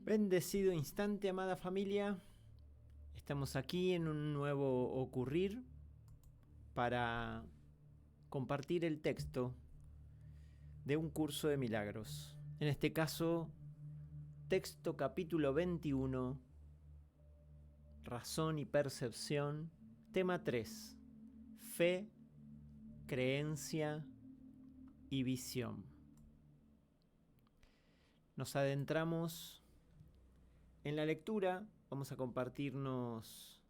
Bendecido instante, amada familia. Estamos aquí en un nuevo ocurrir para compartir el texto de un curso de milagros. En este caso, texto capítulo 21, razón y percepción, tema 3, fe, creencia y visión. Nos adentramos en la lectura. Vamos a compartirnos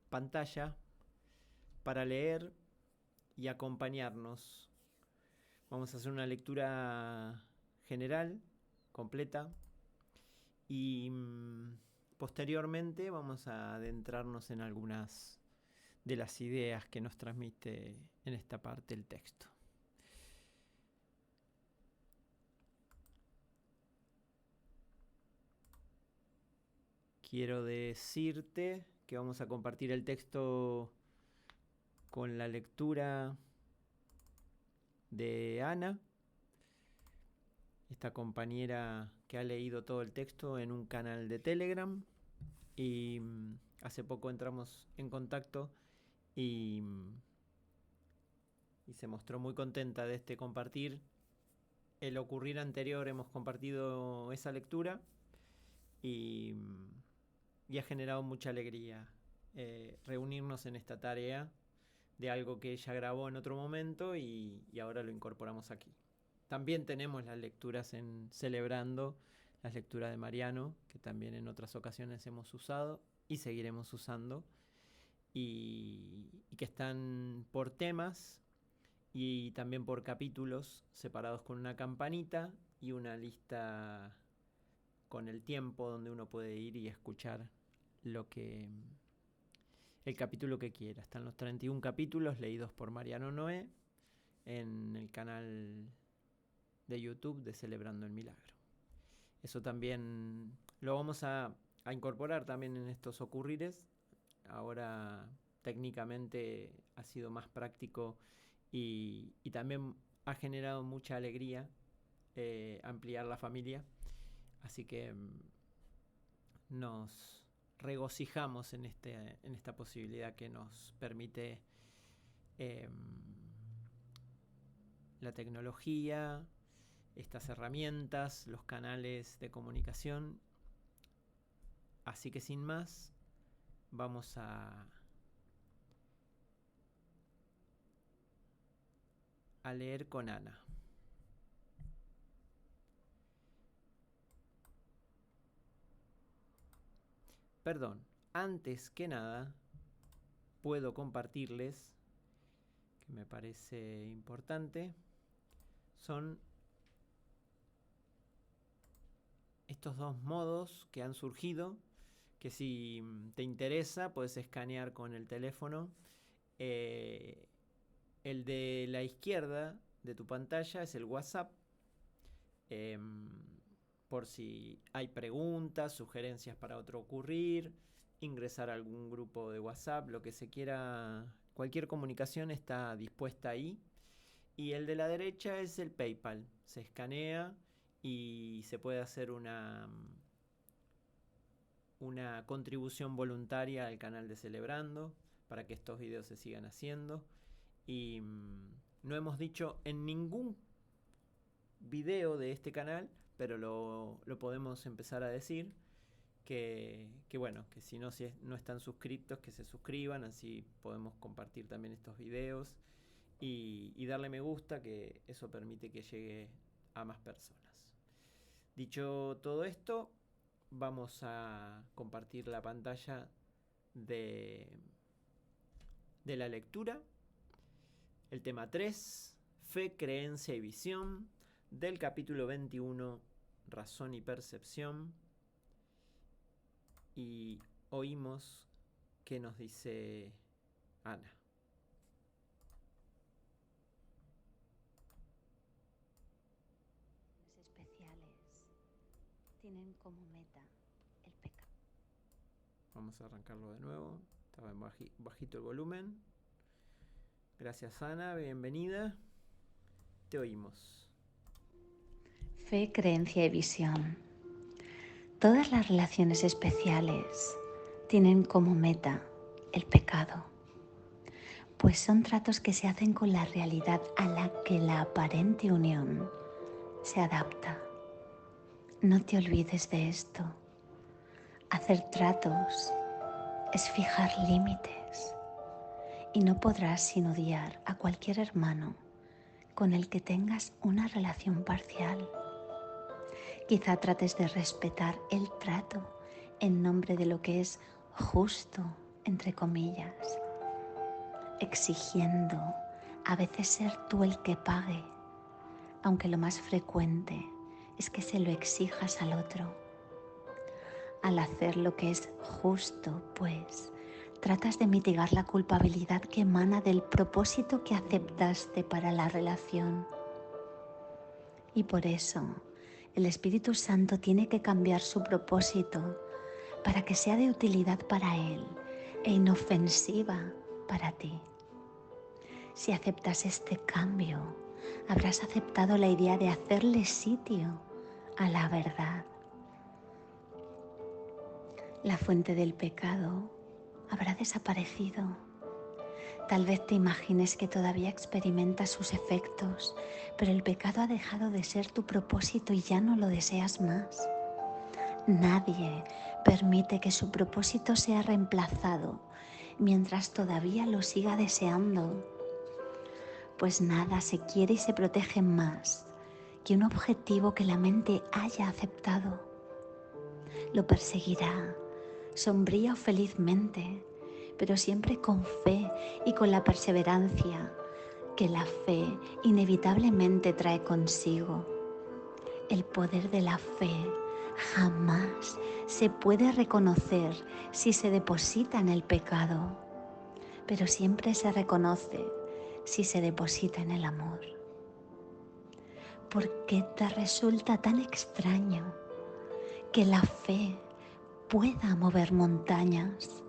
pantalla para leer y acompañarnos. Vamos a hacer una lectura general, completa, y posteriormente vamos a adentrarnos en algunas de las ideas que nos transmite en esta parte el texto. Quiero decirte que vamos a compartir el texto con la lectura de Ana, esta compañera que ha leído todo el texto en un canal de Telegram, y hace poco entramos en contacto y se mostró muy contenta de este compartir. El ocurrir anterior hemos compartido esa lectura y ha generado mucha alegría reunirnos en esta tarea de algo que ella grabó en otro momento y ahora lo incorporamos aquí. También tenemos las lecturas en Celebrando, las lecturas de Mariano, que también en otras ocasiones hemos usado y seguiremos usando, y que están por temas y también por capítulos separados con una campanita y una lista con el tiempo donde uno puede ir y escuchar el capítulo que quiera. Están los 31 capítulos leídos por Mariano Noé en el canal de YouTube de Celebrando el Milagro. Eso también lo vamos a incorporar también en estos ocurrires. Ahora técnicamente ha sido más práctico y también ha generado mucha alegría ampliar la familia. Así que nos regocijamos en esta posibilidad que nos permite la tecnología, estas herramientas, los canales de comunicación. Así que sin más, vamos a leer con Ana. Perdón, antes que nada, puedo compartirles, que me parece importante, son estos dos modos que han surgido, que si te interesa puedes escanear con el teléfono. El de la izquierda de tu pantalla es el WhatsApp, por si hay preguntas, sugerencias para otro ocurrir, ingresar a algún grupo de WhatsApp, lo que se quiera, cualquier comunicación está dispuesta ahí. Y el de la derecha es el PayPal, se escanea y se puede hacer una contribución voluntaria al canal de Celebrando para que estos videos se sigan haciendo. Y no hemos dicho en ningún video de este canal, pero lo podemos empezar a decir, que bueno, que si no están suscriptos, que se suscriban, así podemos compartir también estos videos y darle me gusta, que eso permite que llegue a más personas. Dicho todo esto, vamos a compartir la pantalla de la lectura. El tema 3, fe, creencia y visión, del capítulo 21, razón y percepción. Y oímos qué nos dice Ana. Especiales tienen como meta el pecado. Vamos a arrancarlo de nuevo. Estaba en bajito el volumen. Gracias, Ana, bienvenida. Te oímos. Fe, creencia y visión. Todas las relaciones especiales tienen como meta el pecado, pues son tratos que se hacen con la realidad a la que la aparente unión se adapta. No te olvides de esto. Hacer tratos es fijar límites y no podrás sin odiar a cualquier hermano con el que tengas una relación parcial. Quizá trates de respetar el trato en nombre de lo que es justo, entre comillas, exigiendo a veces ser tú el que pague, aunque lo más frecuente es que se lo exijas al otro. Al hacer lo que es justo, pues, tratas de mitigar la culpabilidad que emana del propósito que aceptaste para la relación. Y por eso, el Espíritu Santo tiene que cambiar su propósito para que sea de utilidad para Él e inofensiva para ti. Si aceptas este cambio, habrás aceptado la idea de hacerle sitio a la verdad. La fuente del pecado habrá desaparecido. Tal vez te imagines que todavía experimentas sus efectos, pero el pecado ha dejado de ser tu propósito y ya no lo deseas más. Nadie permite que su propósito sea reemplazado mientras todavía lo siga deseando, pues nada se quiere y se protege más que un objetivo que la mente haya aceptado. Lo perseguirá, sombría o felizmente, pero siempre con fe y con la perseverancia que la fe inevitablemente trae consigo. El poder de la fe jamás se puede reconocer si se deposita en el pecado, pero siempre se reconoce si se deposita en el amor. ¿Por qué te resulta tan extraño que la fe pueda mover montañas?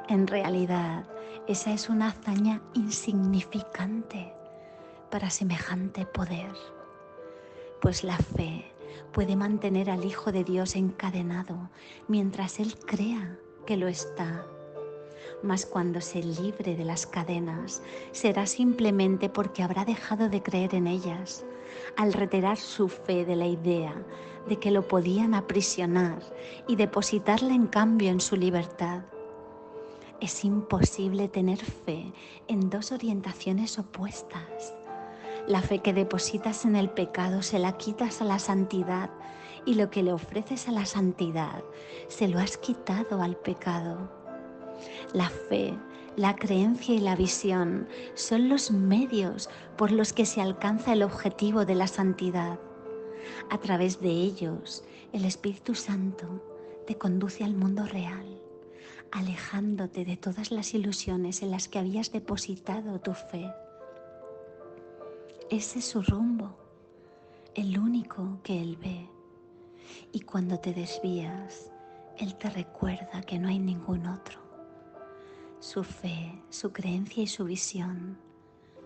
En realidad, esa es una hazaña insignificante para semejante poder, pues la fe puede mantener al Hijo de Dios encadenado mientras Él crea que lo está. Mas cuando se libre de las cadenas, será simplemente porque habrá dejado de creer en ellas, al retirar su fe de la idea de que lo podían aprisionar y depositarla en cambio en su libertad. Es imposible tener fe en dos orientaciones opuestas. La fe que depositas en el pecado se la quitas a la santidad, y lo que le ofreces a la santidad se lo has quitado al pecado. La fe, la creencia y la visión son los medios por los que se alcanza el objetivo de la santidad. A través de ellos, el Espíritu Santo te conduce al mundo real, alejándote de todas las ilusiones en las que habías depositado tu fe. Ese es su rumbo, el único que Él ve. Y cuando te desvías, Él te recuerda que no hay ningún otro. Su fe, su creencia y su visión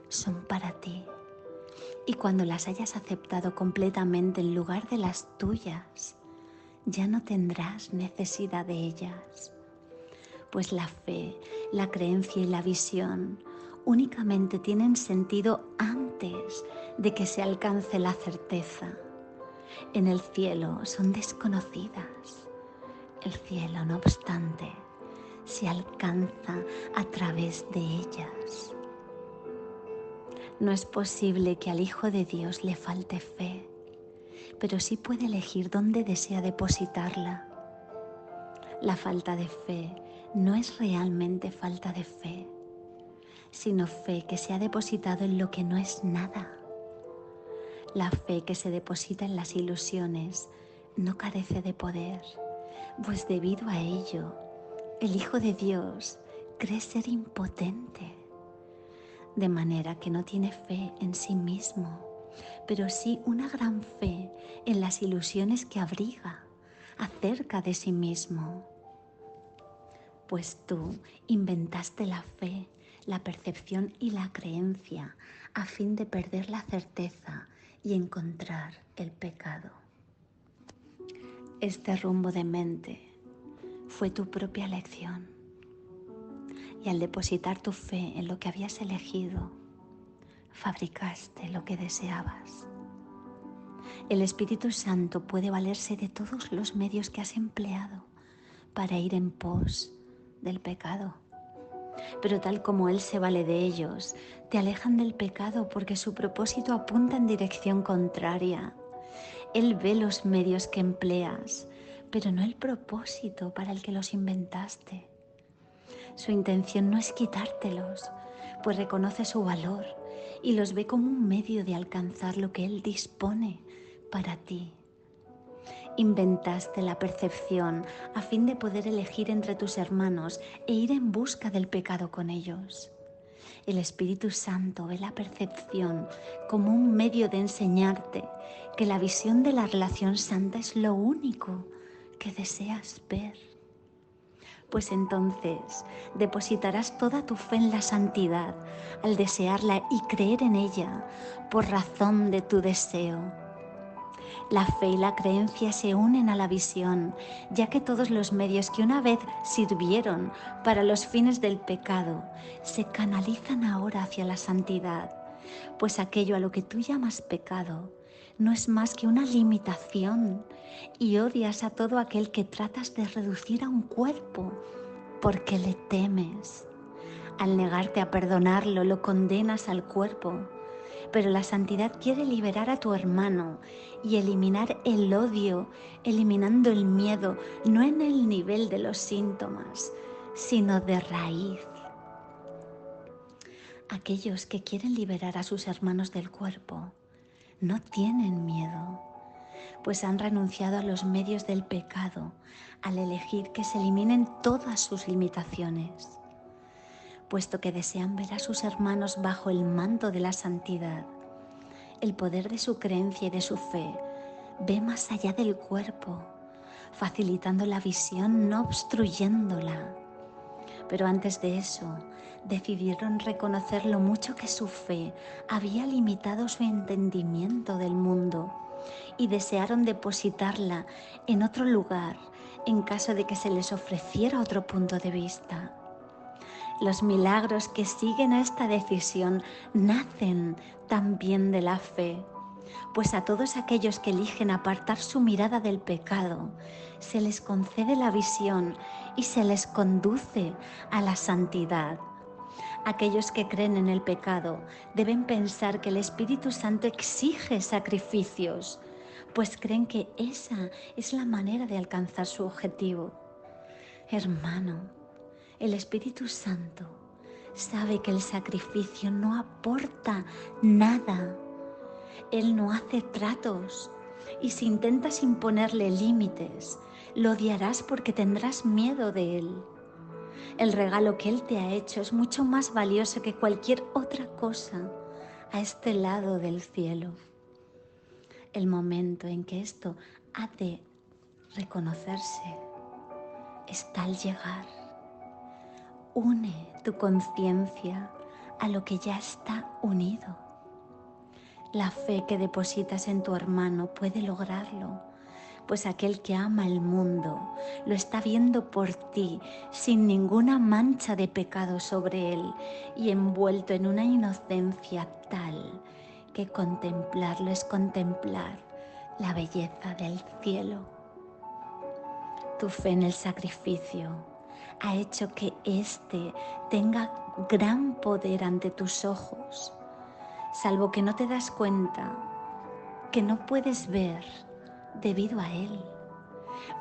son para ti. Y cuando las hayas aceptado completamente en lugar de las tuyas, ya no tendrás necesidad de ellas. Pues la fe, la creencia y la visión únicamente tienen sentido antes de que se alcance la certeza. En el cielo son desconocidas. El cielo, no obstante, se alcanza a través de ellas. No es posible que al Hijo de Dios le falte fe, pero sí puede elegir dónde desea depositarla. La falta de fe no es realmente falta de fe, sino fe que se ha depositado en lo que no es nada. La fe que se deposita en las ilusiones no carece de poder, pues debido a ello, el Hijo de Dios cree ser impotente, de manera que no tiene fe en sí mismo, pero sí una gran fe en las ilusiones que abriga acerca de sí mismo. Pues tú inventaste la fe, la percepción y la creencia a fin de perder la certeza y encontrar el pecado. Este rumbo de mente fue tu propia elección. Y al depositar tu fe en lo que habías elegido, fabricaste lo que deseabas. El Espíritu Santo puede valerse de todos los medios que has empleado para ir en pos del pecado. Pero tal como Él se vale de ellos, te alejan del pecado porque su propósito apunta en dirección contraria. Él ve los medios que empleas, pero no el propósito para el que los inventaste. Su intención no es quitártelos, pues reconoce su valor y los ve como un medio de alcanzar lo que Él dispone para ti. Inventaste la percepción a fin de poder elegir entre tus hermanos e ir en busca del pecado con ellos. El Espíritu Santo ve la percepción como un medio de enseñarte que la visión de la relación santa es lo único que deseas ver. Pues entonces depositarás toda tu fe en la santidad al desearla y creer en ella por razón de tu deseo. La fe y la creencia se unen a la visión, ya que todos los medios que una vez sirvieron para los fines del pecado se canalizan ahora hacia la santidad, pues aquello a lo que tú llamas pecado no es más que una limitación y odias a todo aquel que tratas de reducir a un cuerpo porque le temes. Al negarte a perdonarlo, lo condenas al cuerpo. Pero la santidad quiere liberar a tu hermano y eliminar el odio, eliminando el miedo, no en el nivel de los síntomas, sino de raíz. Aquellos que quieren liberar a sus hermanos del cuerpo no tienen miedo, pues han renunciado a los medios del pecado al elegir que se eliminen todas sus limitaciones. Puesto que desean ver a sus hermanos bajo el manto de la santidad, el poder de su creencia y de su fe ve más allá del cuerpo, facilitando la visión, no obstruyéndola. Pero antes de eso, decidieron reconocer lo mucho que su fe había limitado su entendimiento del mundo y desearon depositarla en otro lugar en caso de que se les ofreciera otro punto de vista. Los milagros que siguen a esta decisión nacen también de la fe, pues a todos aquellos que eligen apartar su mirada del pecado, se les concede la visión y se les conduce a la santidad. Aquellos que creen en el pecado deben pensar que el Espíritu Santo exige sacrificios, pues creen que esa es la manera de alcanzar su objetivo. Hermano, el Espíritu Santo sabe que el sacrificio no aporta nada. Él no hace tratos y si intentas imponerle límites, lo odiarás porque tendrás miedo de él. El regalo que Él te ha hecho es mucho más valioso que cualquier otra cosa a este lado del cielo. El momento en que esto ha de reconocerse está al llegar. Une tu conciencia a lo que ya está unido. La fe que depositas en tu hermano puede lograrlo, pues aquel que ama el mundo lo está viendo por ti sin ninguna mancha de pecado sobre él y envuelto en una inocencia tal que contemplarlo es contemplar la belleza del cielo. Tu fe en el sacrificio ha hecho que éste tenga gran poder ante tus ojos, salvo que no te das cuenta, que no puedes ver debido a él,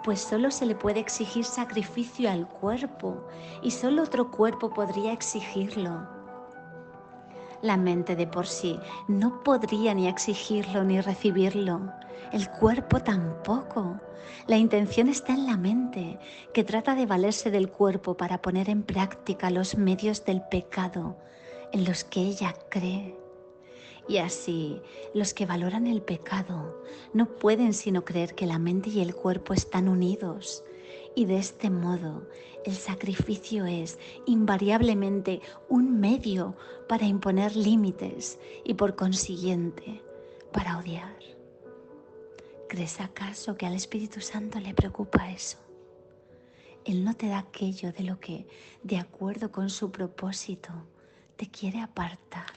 pues solo se le puede exigir sacrificio al cuerpo y solo otro cuerpo podría exigirlo. La mente de por sí no podría ni exigirlo ni recibirlo, el cuerpo tampoco. La intención está en la mente, que trata de valerse del cuerpo para poner en práctica los medios del pecado en los que ella cree. Y así, los que valoran el pecado no pueden sino creer que la mente y el cuerpo están unidos. Y de este modo, el sacrificio es invariablemente un medio para imponer límites y por consiguiente, para odiar. ¿Crees acaso que al Espíritu Santo le preocupa eso? Él no te da aquello de lo que, de acuerdo con su propósito, te quiere apartar.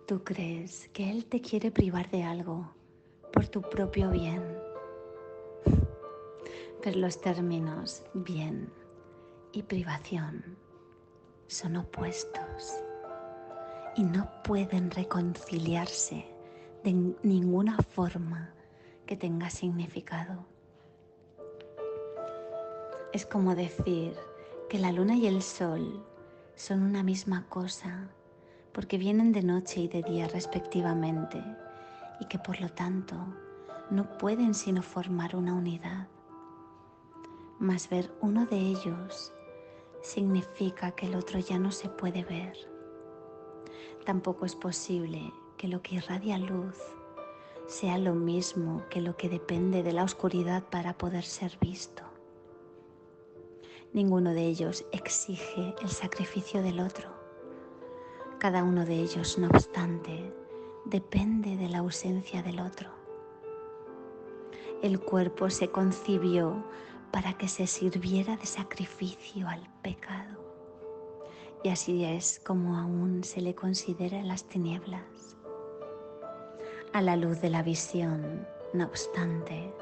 ¿Tú crees que Él te quiere privar de algo por tu propio bien? Pero los términos bien y privación son opuestos y no pueden reconciliarse de ninguna forma que tenga significado. Es como decir que la luna y el sol son una misma cosa porque vienen de noche y de día respectivamente y que por lo tanto no pueden sino formar una unidad. Mas ver uno de ellos significa que el otro ya no se puede ver. Tampoco es posible que lo que irradia luz sea lo mismo que lo que depende de la oscuridad para poder ser visto. Ninguno de ellos exige el sacrificio del otro. Cada uno de ellos, no obstante, depende de la ausencia del otro. El cuerpo se concibió para que se sirviera de sacrificio al pecado. Y así es como aún se le considera en las tinieblas. A la luz de la visión, no obstante,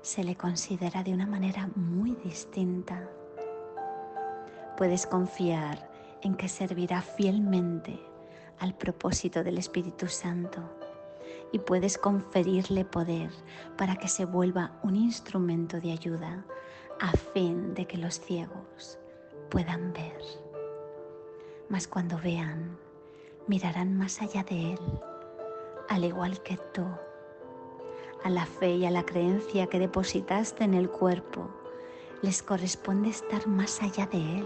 se le considera de una manera muy distinta. Puedes confiar en que servirá fielmente al propósito del Espíritu Santo y puedes conferirle poder para que se vuelva un instrumento de ayuda a fin de que los ciegos puedan ver. Mas cuando vean, mirarán más allá de Él, al igual que tú. A la fe y a la creencia que depositaste en el cuerpo, les corresponde estar más allá de Él.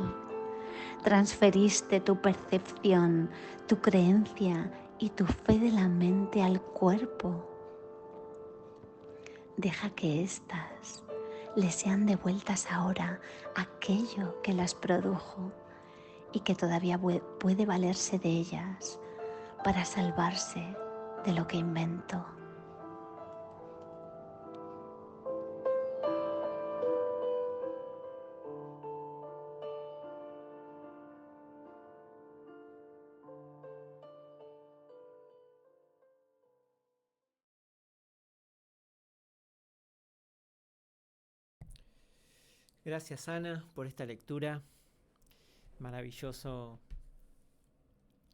Transferiste tu percepción, tu creencia y tu fe de la mente al cuerpo. Deja que éstas le sean devueltas ahora a aquello que las produjo y que todavía puede valerse de ellas para salvarse de lo que inventó. Gracias, Ana, por esta lectura. Maravilloso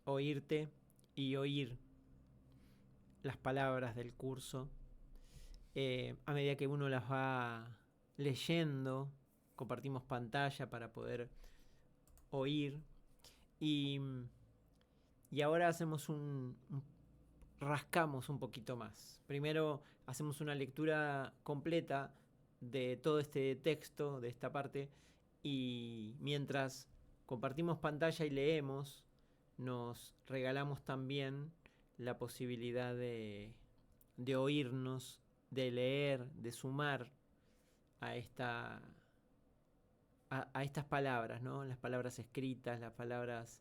oírte y oír las palabras del curso. A medida que uno las va leyendo, compartimos pantalla para poder oír. Y ahora hacemos rascamos un poquito más. Primero hacemos una lectura completa de todo este texto, de esta parte, y mientras compartimos pantalla y leemos, nos regalamos también la posibilidad de oírnos, de leer, de sumar a estas palabras, ¿no? Las palabras escritas, las palabras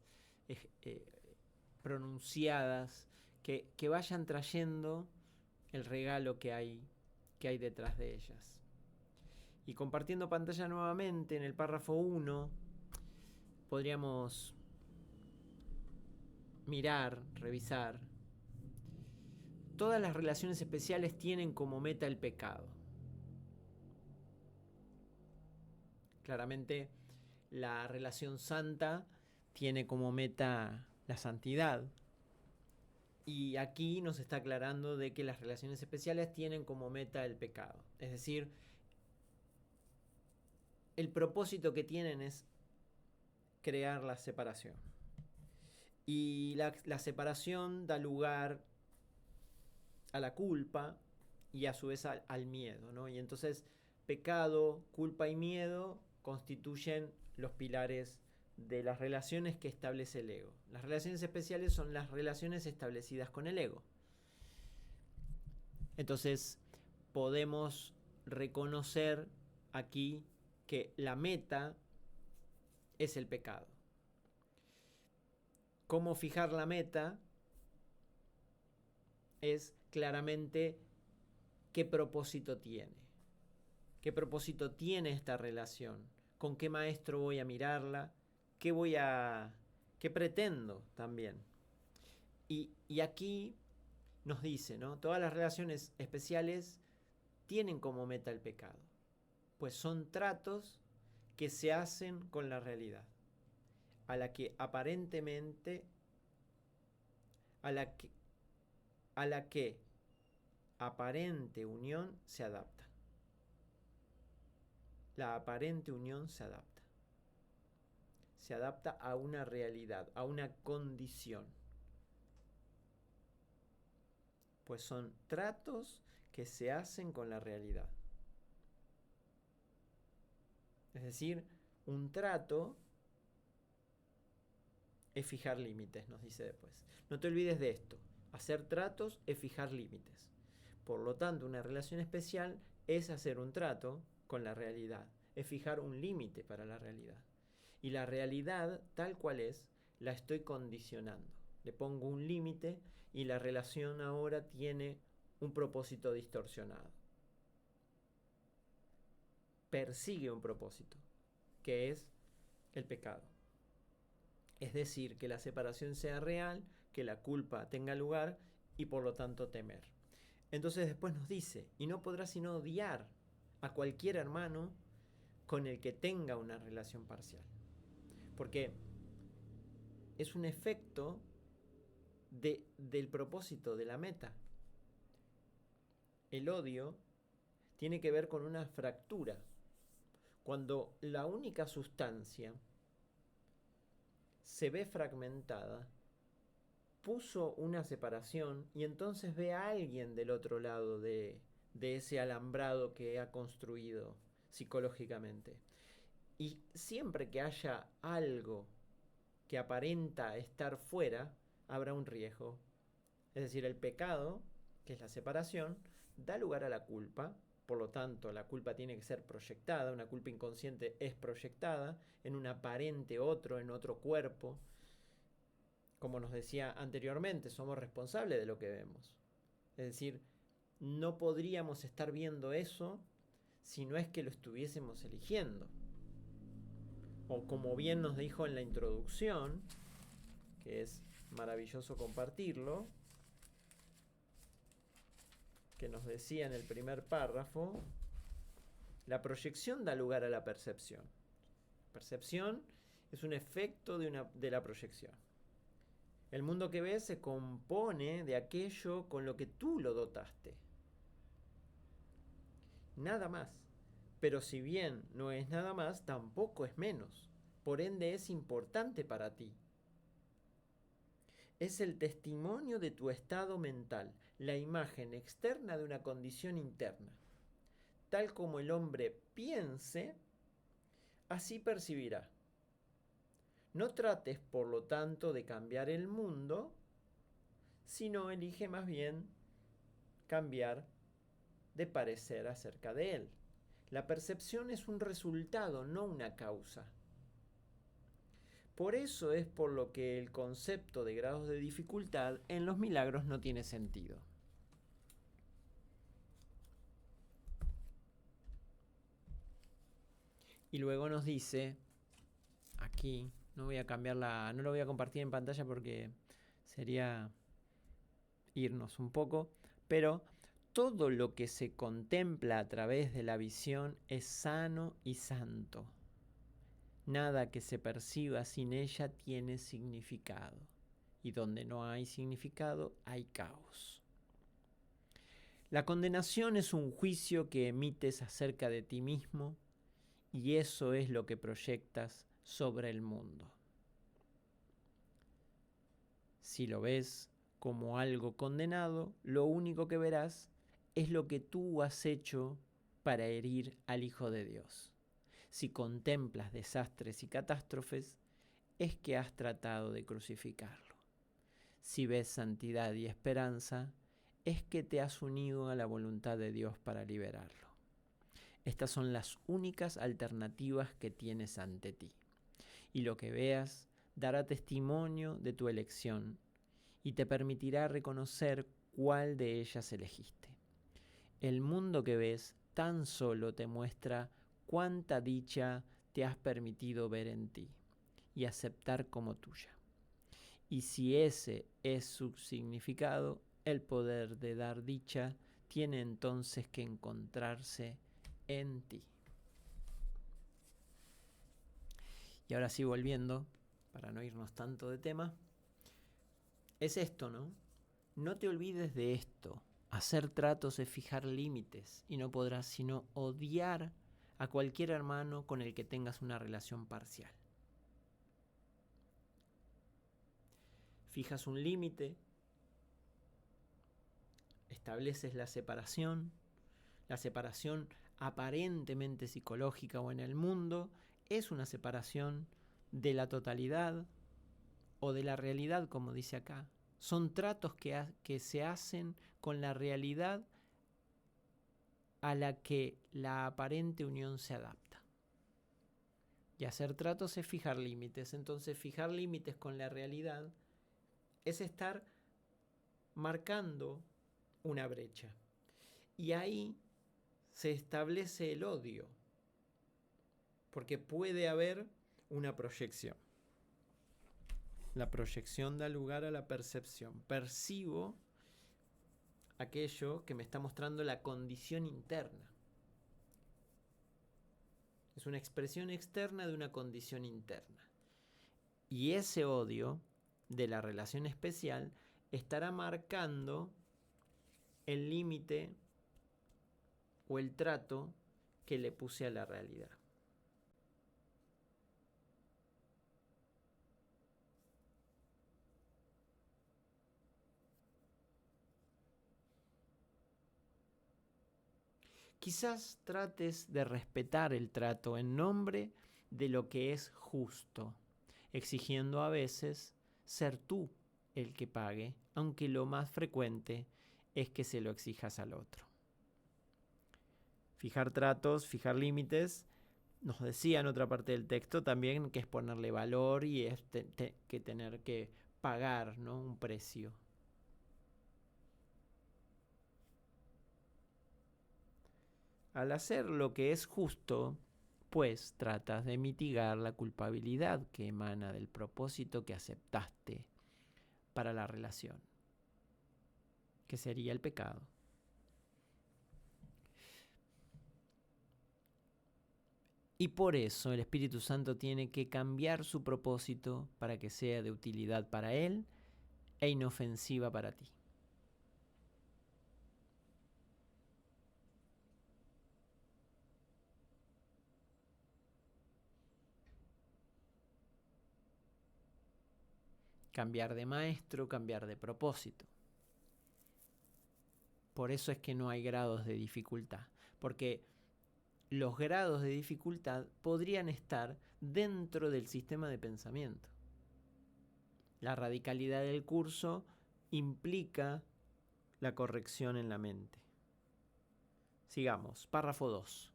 pronunciadas, que vayan trayendo el regalo que hay detrás de ellas. Y compartiendo pantalla nuevamente en el párrafo 1, podríamos mirar, revisar. Todas las relaciones especiales tienen como meta el pecado. Claramente, la relación santa tiene como meta la santidad. Y aquí nos está aclarando de que las relaciones especiales tienen como meta el pecado. Es decir, el propósito que tienen es crear la separación. Y la separación da lugar a la culpa y a su vez al miedo, ¿no? Y entonces pecado, culpa y miedo constituyen los pilares de las relaciones que establece el ego. Las relaciones especiales son las relaciones establecidas con el ego. Entonces podemos reconocer aquí que la meta es el pecado. ¿Cómo fijar la meta? es claramente qué propósito tiene. ¿Qué propósito tiene esta relación? ¿Con qué maestro voy a mirarla? ¿Qué pretendo también? Y aquí nos dice, ¿no? Todas las relaciones especiales tienen como meta el pecado, pues son tratos que se hacen con la realidad, a la que aparentemente, a la que aparente unión se adapta. La aparente unión se adapta. Se adapta a una realidad, a una condición. Pues son tratos que se hacen con la realidad. Es decir, un trato es fijar límites, nos dice después. No te olvides de esto. Hacer tratos es fijar límites. Por lo tanto, una relación especial es hacer un trato con la realidad. Es fijar un límite para la realidad. Y la realidad, tal cual es, la estoy condicionando. Le pongo un límite y la relación ahora tiene un propósito distorsionado. Persigue un propósito, que es el pecado. Es decir, que la separación sea real, que la culpa tenga lugar y por lo tanto temer. Entonces después nos dice, y no podrás sino odiar a cualquier hermano con el que tenga una relación parcial. Porque es un efecto del propósito, de la meta. El odio tiene que ver con una fractura. Cuando la única sustancia se ve fragmentada, puso una separación y entonces ve a alguien del otro lado de ese alambrado que ha construido psicológicamente. Y siempre que haya algo que aparenta estar fuera, habrá un riesgo. Es decir, el pecado, que es la separación, da lugar a la culpa. Por lo tanto, la culpa tiene que ser proyectada. Una culpa inconsciente es proyectada en un aparente otro, en otro cuerpo. Como nos decía anteriormente, somos responsables de lo que vemos. Es decir, no podríamos estar viendo eso si no es que lo estuviésemos eligiendo. O como bien nos dijo en la introducción, que es maravilloso compartirlo, que nos decía en el primer párrafo, la proyección da lugar a la percepción. Percepción es un efecto de la proyección. El mundo que ves se compone de aquello con lo que tú lo dotaste. Nada más. Pero si bien no es nada más, tampoco es menos. Por ende es importante para ti. Es el testimonio de tu estado mental, la imagen externa de una condición interna. Tal como el hombre piense, así percibirá. No trates, por lo tanto, de cambiar el mundo, sino elige más bien cambiar de parecer acerca de él. La percepción es un resultado, no una causa. Por eso es por lo que el concepto de grados de dificultad en los milagros no tiene sentido. Y luego nos dice, aquí, no lo voy a compartir en pantalla porque sería irnos un poco, pero todo lo que se contempla a través de la visión es sano y santo. Nada que se perciba sin ella tiene significado. Y donde no hay significado, hay caos. La condenación es un juicio que emites acerca de ti mismo y eso es lo que proyectas sobre el mundo. Si lo ves como algo condenado, lo único que verás es lo que tú has hecho para herir al Hijo de Dios. Si contemplas desastres y catástrofes, es que has tratado de crucificarlo. Si ves santidad y esperanza, es que te has unido a la voluntad de Dios para liberarlo. Estas son las únicas alternativas que tienes ante ti. Y lo que veas dará testimonio de tu elección y te permitirá reconocer cuál de ellas elegiste. El mundo que ves tan solo te muestra cuánta dicha te has permitido ver en ti y aceptar como tuya. Y si ese es su significado, el poder de dar dicha tiene entonces que encontrarse en ti. Y ahora sí, volviendo, para no irnos tanto de tema, es esto, ¿no? No te olvides de esto. Hacer tratos es fijar límites y no podrás sino odiar a cualquier hermano con el que tengas una relación parcial. Fijas un límite, estableces la separación aparentemente psicológica o en el mundo es una separación de la totalidad o de la realidad, como dice acá. Son tratos que se hacen con la realidad a la que la aparente unión se adapta. Y hacer tratos es fijar límites. Entonces, fijar límites con la realidad es estar marcando una brecha. Y ahí se establece el odio, porque puede haber una proyección. La proyección da lugar a la percepción. Percibo aquello que me está mostrando la condición interna. Es una expresión externa de una condición interna. Y ese odio de la relación especial estará marcando el límite o el trato que le puse a la realidad. Quizás trates de respetar el trato en nombre de lo que es justo, exigiendo a veces ser tú el que pague, aunque lo más frecuente es que se lo exijas al otro. Fijar tratos, fijar límites, nos decía en otra parte del texto también que es ponerle valor y es que tener que pagar, ¿no?, un precio. Al hacer lo que es justo, pues tratas de mitigar la culpabilidad que emana del propósito que aceptaste para la relación, que sería el pecado. Y por eso el Espíritu Santo tiene que cambiar su propósito para que sea de utilidad para Él e inofensiva para ti. Cambiar de maestro, cambiar de propósito. Por eso es que no hay grados de dificultad, porque los grados de dificultad podrían estar dentro del sistema de pensamiento. La radicalidad del curso implica la corrección en la mente. Sigamos, párrafo 2.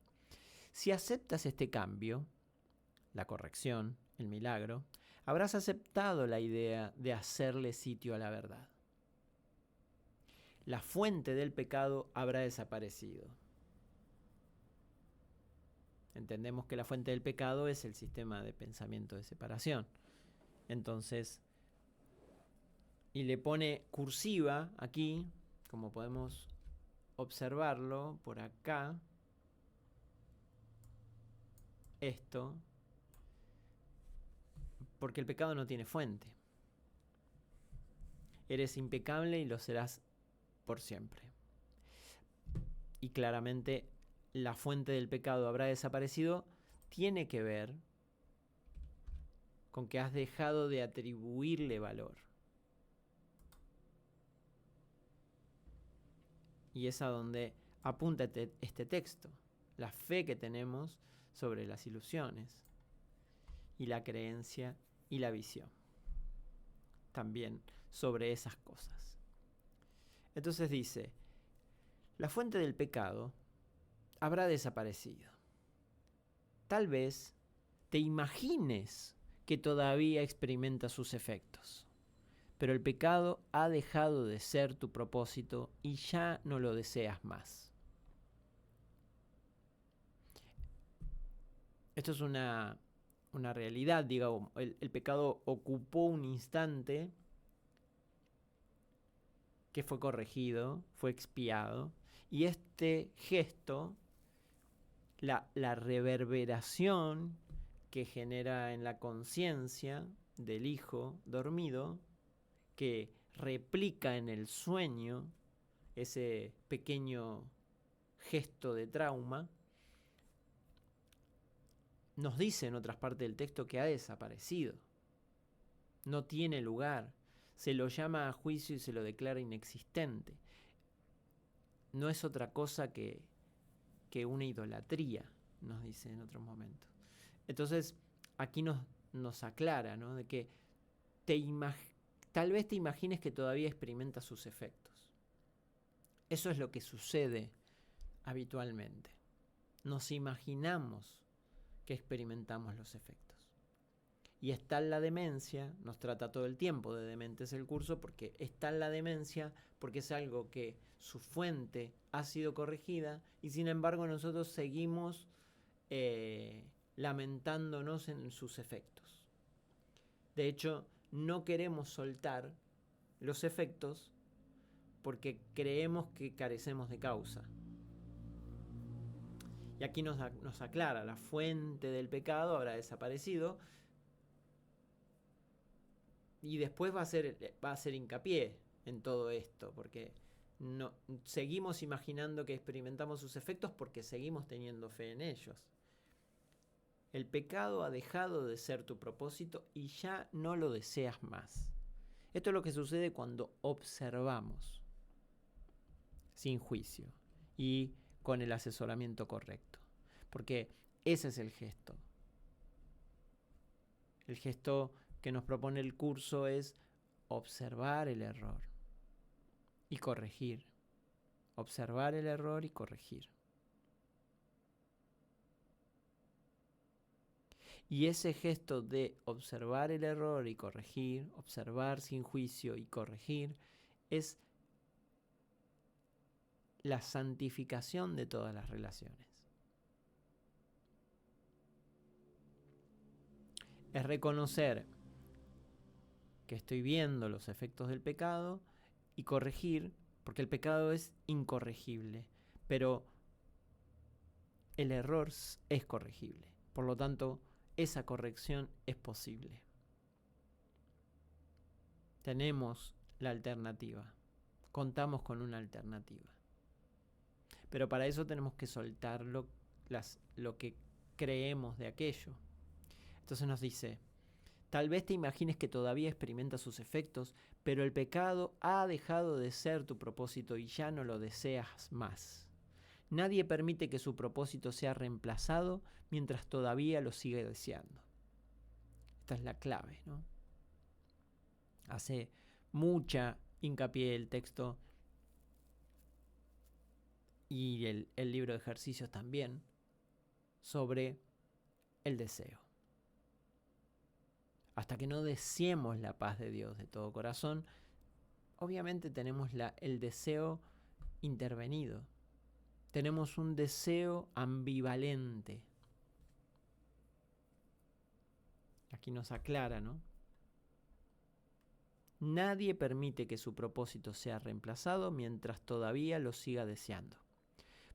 Si aceptas este cambio, la corrección, el milagro, habrás aceptado la idea de hacerle sitio a la verdad. La fuente del pecado habrá desaparecido. Entendemos que la fuente del pecado es el sistema de pensamiento de separación. Entonces, y le pone cursiva aquí, como podemos observarlo por acá, esto, porque el pecado no tiene fuente. Eres impecable y lo serás por siempre. Y claramente la fuente del pecado habrá desaparecido, tiene que ver con que has dejado de atribuirle valor. Y es a donde apunta este texto, la fe que tenemos sobre las ilusiones y la creencia y la visión. También sobre esas cosas. Entonces dice, la fuente del pecado habrá desaparecido. Tal vez te imagines que todavía experimenta sus efectos, pero el pecado ha dejado de ser tu propósito y ya no lo deseas más. Esto es una realidad, digamos. El pecado ocupó un instante que fue corregido, fue expiado, y este gesto, la reverberación que genera en la conciencia del hijo dormido, que replica en el sueño ese pequeño gesto de trauma, nos dice en otras partes del texto que ha desaparecido, no tiene lugar, se lo llama a juicio y se lo declara inexistente. No es otra cosa que una idolatría, nos dice en otros momentos. Entonces, aquí nos aclara, ¿no?, de que tal vez te imagines que todavía experimentas sus efectos. Eso es lo que sucede habitualmente. Nos imaginamos que experimentamos los efectos. Y está en la demencia, nos trata todo el tiempo de dementes el curso, porque está en la demencia, porque es algo que su fuente ha sido corregida y sin embargo nosotros seguimos lamentándonos en sus efectos. De hecho, no queremos soltar los efectos porque creemos que carecemos de causa. Y aquí nos aclara, la fuente del pecado habrá desaparecido. Y después va a ser hincapié en todo esto, porque seguimos imaginando que experimentamos sus efectos porque seguimos teniendo fe en ellos. El pecado ha dejado de ser tu propósito y ya no lo deseas más. Esto es lo que sucede cuando observamos sin juicio y con el asesoramiento correcto. Porque ese es el gesto. El gesto que nos propone el curso es observar el error y corregir. Observar el error y corregir. Y ese gesto de observar el error y corregir, observar sin juicio y corregir, es la santificación de todas las relaciones. Es reconocer que estoy viendo los efectos del pecado y corregir, porque el pecado es incorregible, pero el error es corregible. Por lo tanto, esa corrección es posible. Tenemos la alternativa. Contamos con una alternativa. Pero para eso tenemos que soltar lo que creemos de aquello. Entonces nos dice, tal vez te imagines que todavía experimentas sus efectos, pero el pecado ha dejado de ser tu propósito y ya no lo deseas más. Nadie permite que su propósito sea reemplazado mientras todavía lo sigue deseando. Esta es la clave, ¿no? Hace mucha hincapié el texto y el libro de ejercicios también sobre el deseo. Hasta que no deseemos la paz de Dios de todo corazón, obviamente tenemos el deseo intervenido. Tenemos un deseo ambivalente. Aquí nos aclara, ¿no? Nadie permite que su propósito sea reemplazado mientras todavía lo siga deseando.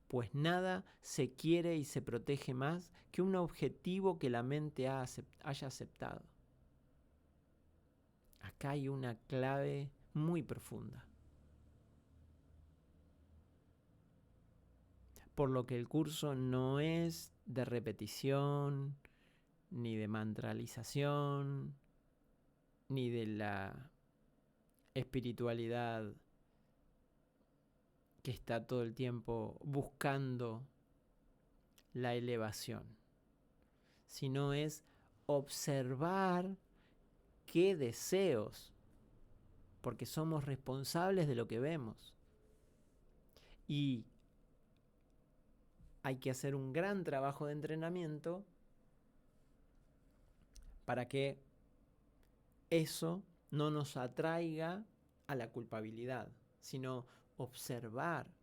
Pues nada se quiere y se protege más que un objetivo que la mente haya aceptado. Acá hay una clave muy profunda. Por lo que el curso no es de repetición, ni de mantralización, ni de la espiritualidad que está todo el tiempo buscando la elevación, sino es observar qué deseos, porque somos responsables de lo que vemos. Y hay que hacer un gran trabajo de entrenamiento para que eso no nos atraiga a la culpabilidad, sino observar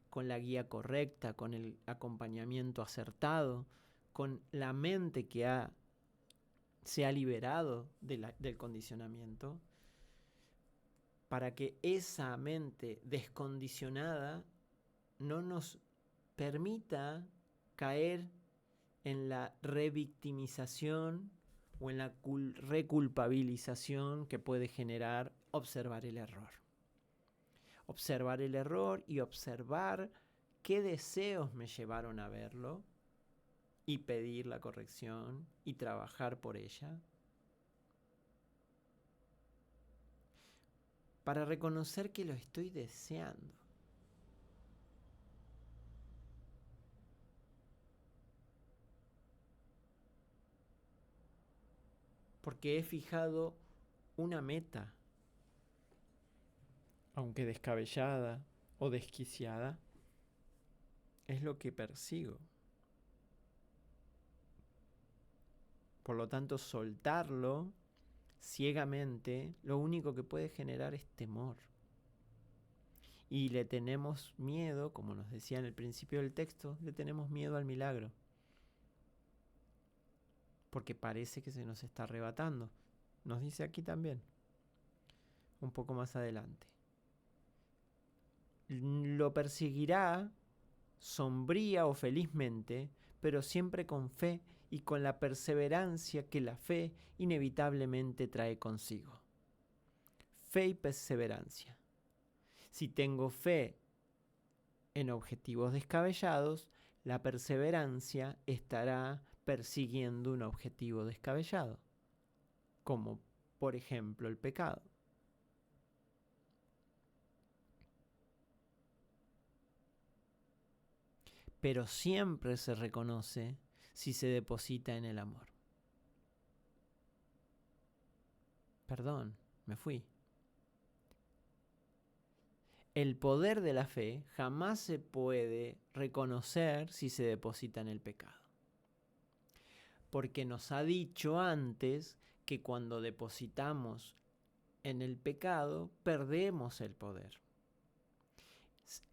con la guía correcta, con el acompañamiento acertado, con la mente que se ha liberado del condicionamiento, para que esa mente descondicionada no nos permita caer en la revictimización o en la reculpabilización que puede generar observar el error. Observar el error y observar qué deseos me llevaron a verlo y pedir la corrección y trabajar por ella. Para reconocer que lo estoy deseando. Porque he fijado una meta, aunque descabellada o desquiciada, es lo que persigo. Por lo tanto, soltarlo ciegamente, lo único que puede generar es temor. Y le tenemos miedo, como nos decía en el principio del texto, le tenemos miedo al milagro. Porque parece que se nos está arrebatando. Nos dice aquí también, un poco más adelante. Lo perseguirá sombría o felizmente, pero siempre con fe y con la perseverancia que la fe inevitablemente trae consigo. Fe y perseverancia. Si tengo fe en objetivos descabellados, la perseverancia estará persiguiendo un objetivo descabellado, como por ejemplo el pecado. Pero siempre se reconoce si se deposita en el amor. Perdón, me fui. El poder de la fe jamás se puede reconocer si se deposita en el pecado. Porque nos ha dicho antes que cuando depositamos en el pecado, perdemos el poder.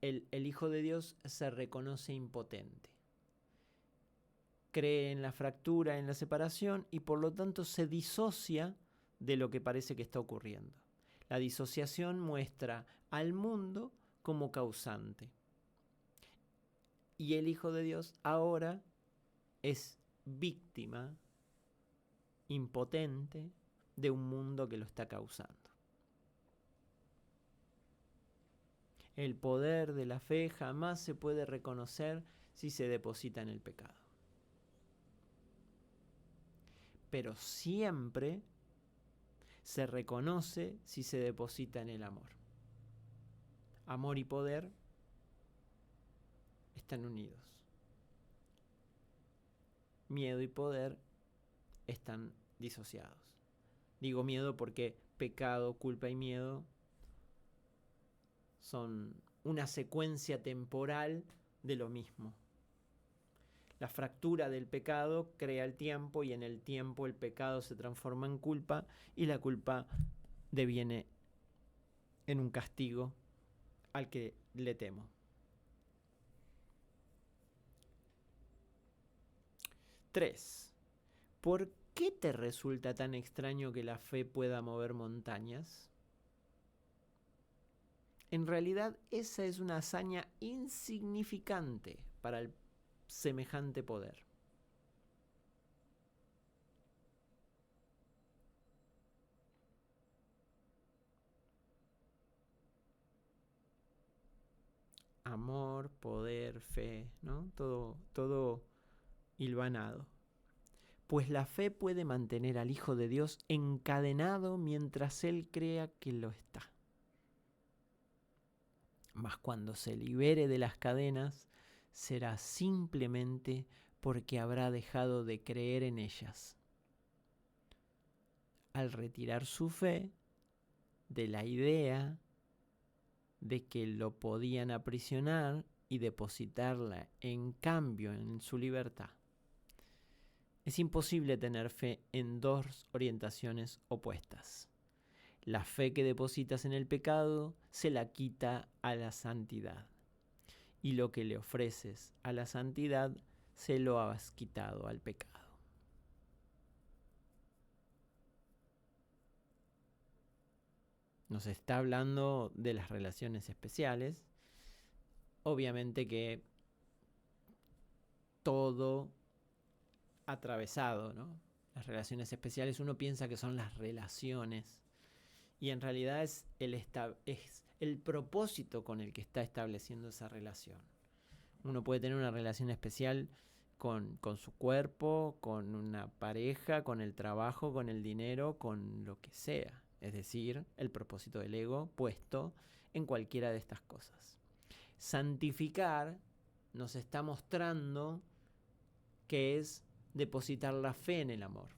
El Hijo de Dios se reconoce impotente. Cree en la fractura, en la separación, y por lo tanto se disocia de lo que parece que está ocurriendo. La disociación muestra al mundo como causante. Y el Hijo de Dios ahora es víctima, impotente, de un mundo que lo está causando. El poder de la fe jamás se puede reconocer si se deposita en el pecado. Pero siempre se reconoce si se deposita en el amor. Amor y poder están unidos. Miedo y poder están disociados. Digo miedo porque pecado, culpa y miedo son una secuencia temporal de lo mismo. La fractura del pecado crea el tiempo y en el tiempo el pecado se transforma en culpa y la culpa deviene en un castigo al que le temo. 3. ¿Por qué te resulta tan extraño que la fe pueda mover montañas? En realidad, esa es una hazaña insignificante para el semejante poder. Amor, poder, fe, ¿no? Todo hilvanado. Pues la fe puede mantener al Hijo de Dios encadenado mientras Él crea que lo está. Mas cuando se libere de las cadenas, será simplemente porque habrá dejado de creer en ellas. Al retirar su fe de la idea de que lo podían aprisionar y depositarla en cambio en su libertad. Es imposible tener fe en dos orientaciones opuestas. La fe que depositas en el pecado se la quita a la santidad. Y lo que le ofreces a la santidad se lo has quitado al pecado. Nos está hablando de las relaciones especiales. Obviamente que todo atravesado, ¿no? Las relaciones especiales uno piensa que son las relaciones y en realidad es el propósito con el que está estableciendo esa relación. Uno puede tener una relación especial con su cuerpo, con una pareja, con el trabajo, con el dinero, con lo que sea. Es decir, el propósito del ego puesto en cualquiera de estas cosas. Santificar nos está mostrando que es depositar la fe en el amor.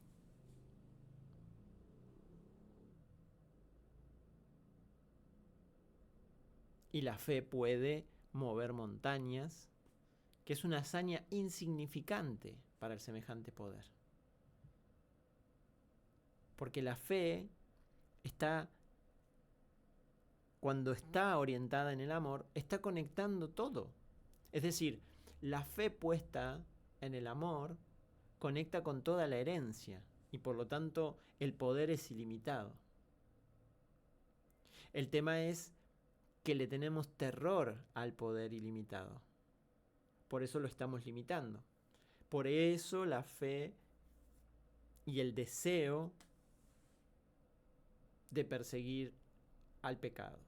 Y la fe puede mover montañas, que es una hazaña insignificante para el semejante poder. Porque la fe está, cuando está orientada en el amor, está conectando todo. Es decir, la fe puesta en el amor conecta con toda la herencia y por lo tanto el poder es ilimitado. El tema es que le tenemos terror al poder ilimitado. Por eso lo estamos limitando. Por eso la fe y el deseo de perseguir al pecado.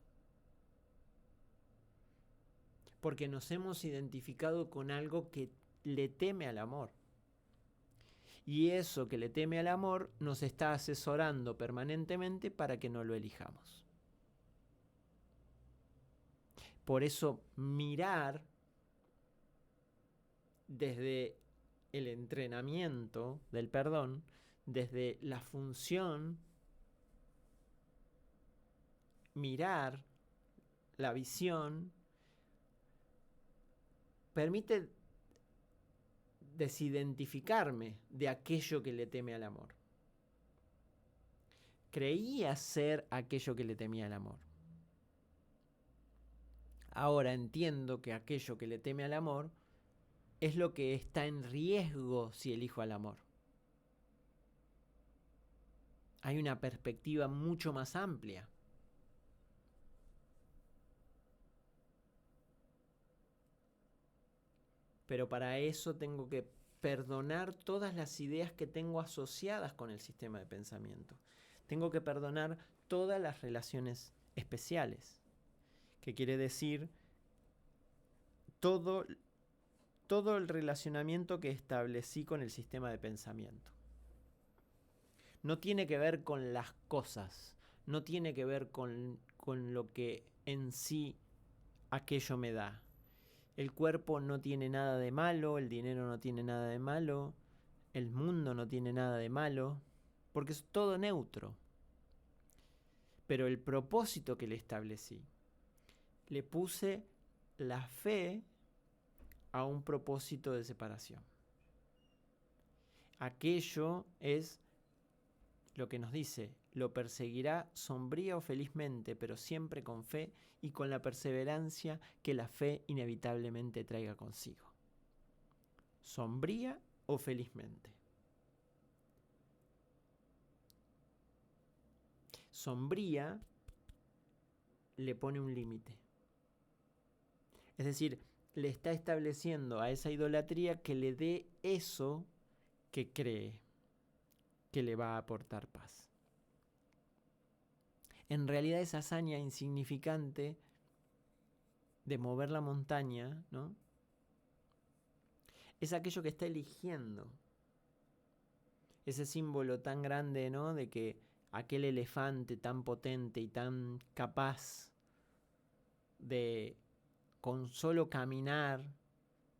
Porque nos hemos identificado con algo que le teme al amor. Y eso que le teme al amor nos está asesorando permanentemente para que no lo elijamos. Por eso mirar desde el entrenamiento del perdón, desde la función, mirar la visión, permite desidentificarme de aquello que le teme al amor. Creía ser aquello que le temía al amor. Ahora entiendo que aquello que le teme al amor es lo que está en riesgo si elijo al amor. Hay una perspectiva mucho más amplia. Pero para eso tengo que perdonar todas las ideas que tengo asociadas con el sistema de pensamiento. Tengo que perdonar todas las relaciones especiales, que quiere decir todo el relacionamiento que establecí con el sistema de pensamiento. No tiene que ver con las cosas, no tiene que ver con lo que en sí aquello me da. El cuerpo no tiene nada de malo, el dinero no tiene nada de malo, el mundo no tiene nada de malo, porque es todo neutro. Pero el propósito que le establecí, le puse la fe a un propósito de separación. Aquello es lo que nos dice, lo perseguirá sombría o felizmente, pero siempre con fe y con la perseverancia que la fe inevitablemente traiga consigo. Sombría o felizmente. Sombría le pone un límite. Es decir, le está estableciendo a esa idolatría que le dé eso que cree que le va a aportar paz. En realidad esa hazaña insignificante de mover la montaña, ¿no?, es aquello que está eligiendo. Ese símbolo tan grande, ¿no?, de que aquel elefante tan potente y tan capaz de, con solo caminar,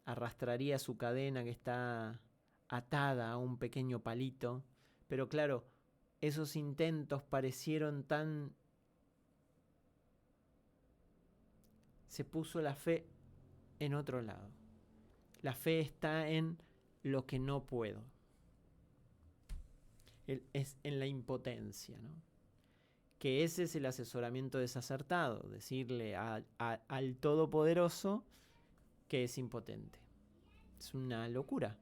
arrastraría su cadena que está atada a un pequeño palito. Pero claro, esos intentos parecieron tan... Se puso la fe en otro lado. La fe está en lo que no puedo. Es en la impotencia, ¿no? que ese es el asesoramiento desacertado, decirle al Todopoderoso que es impotente. Es una locura.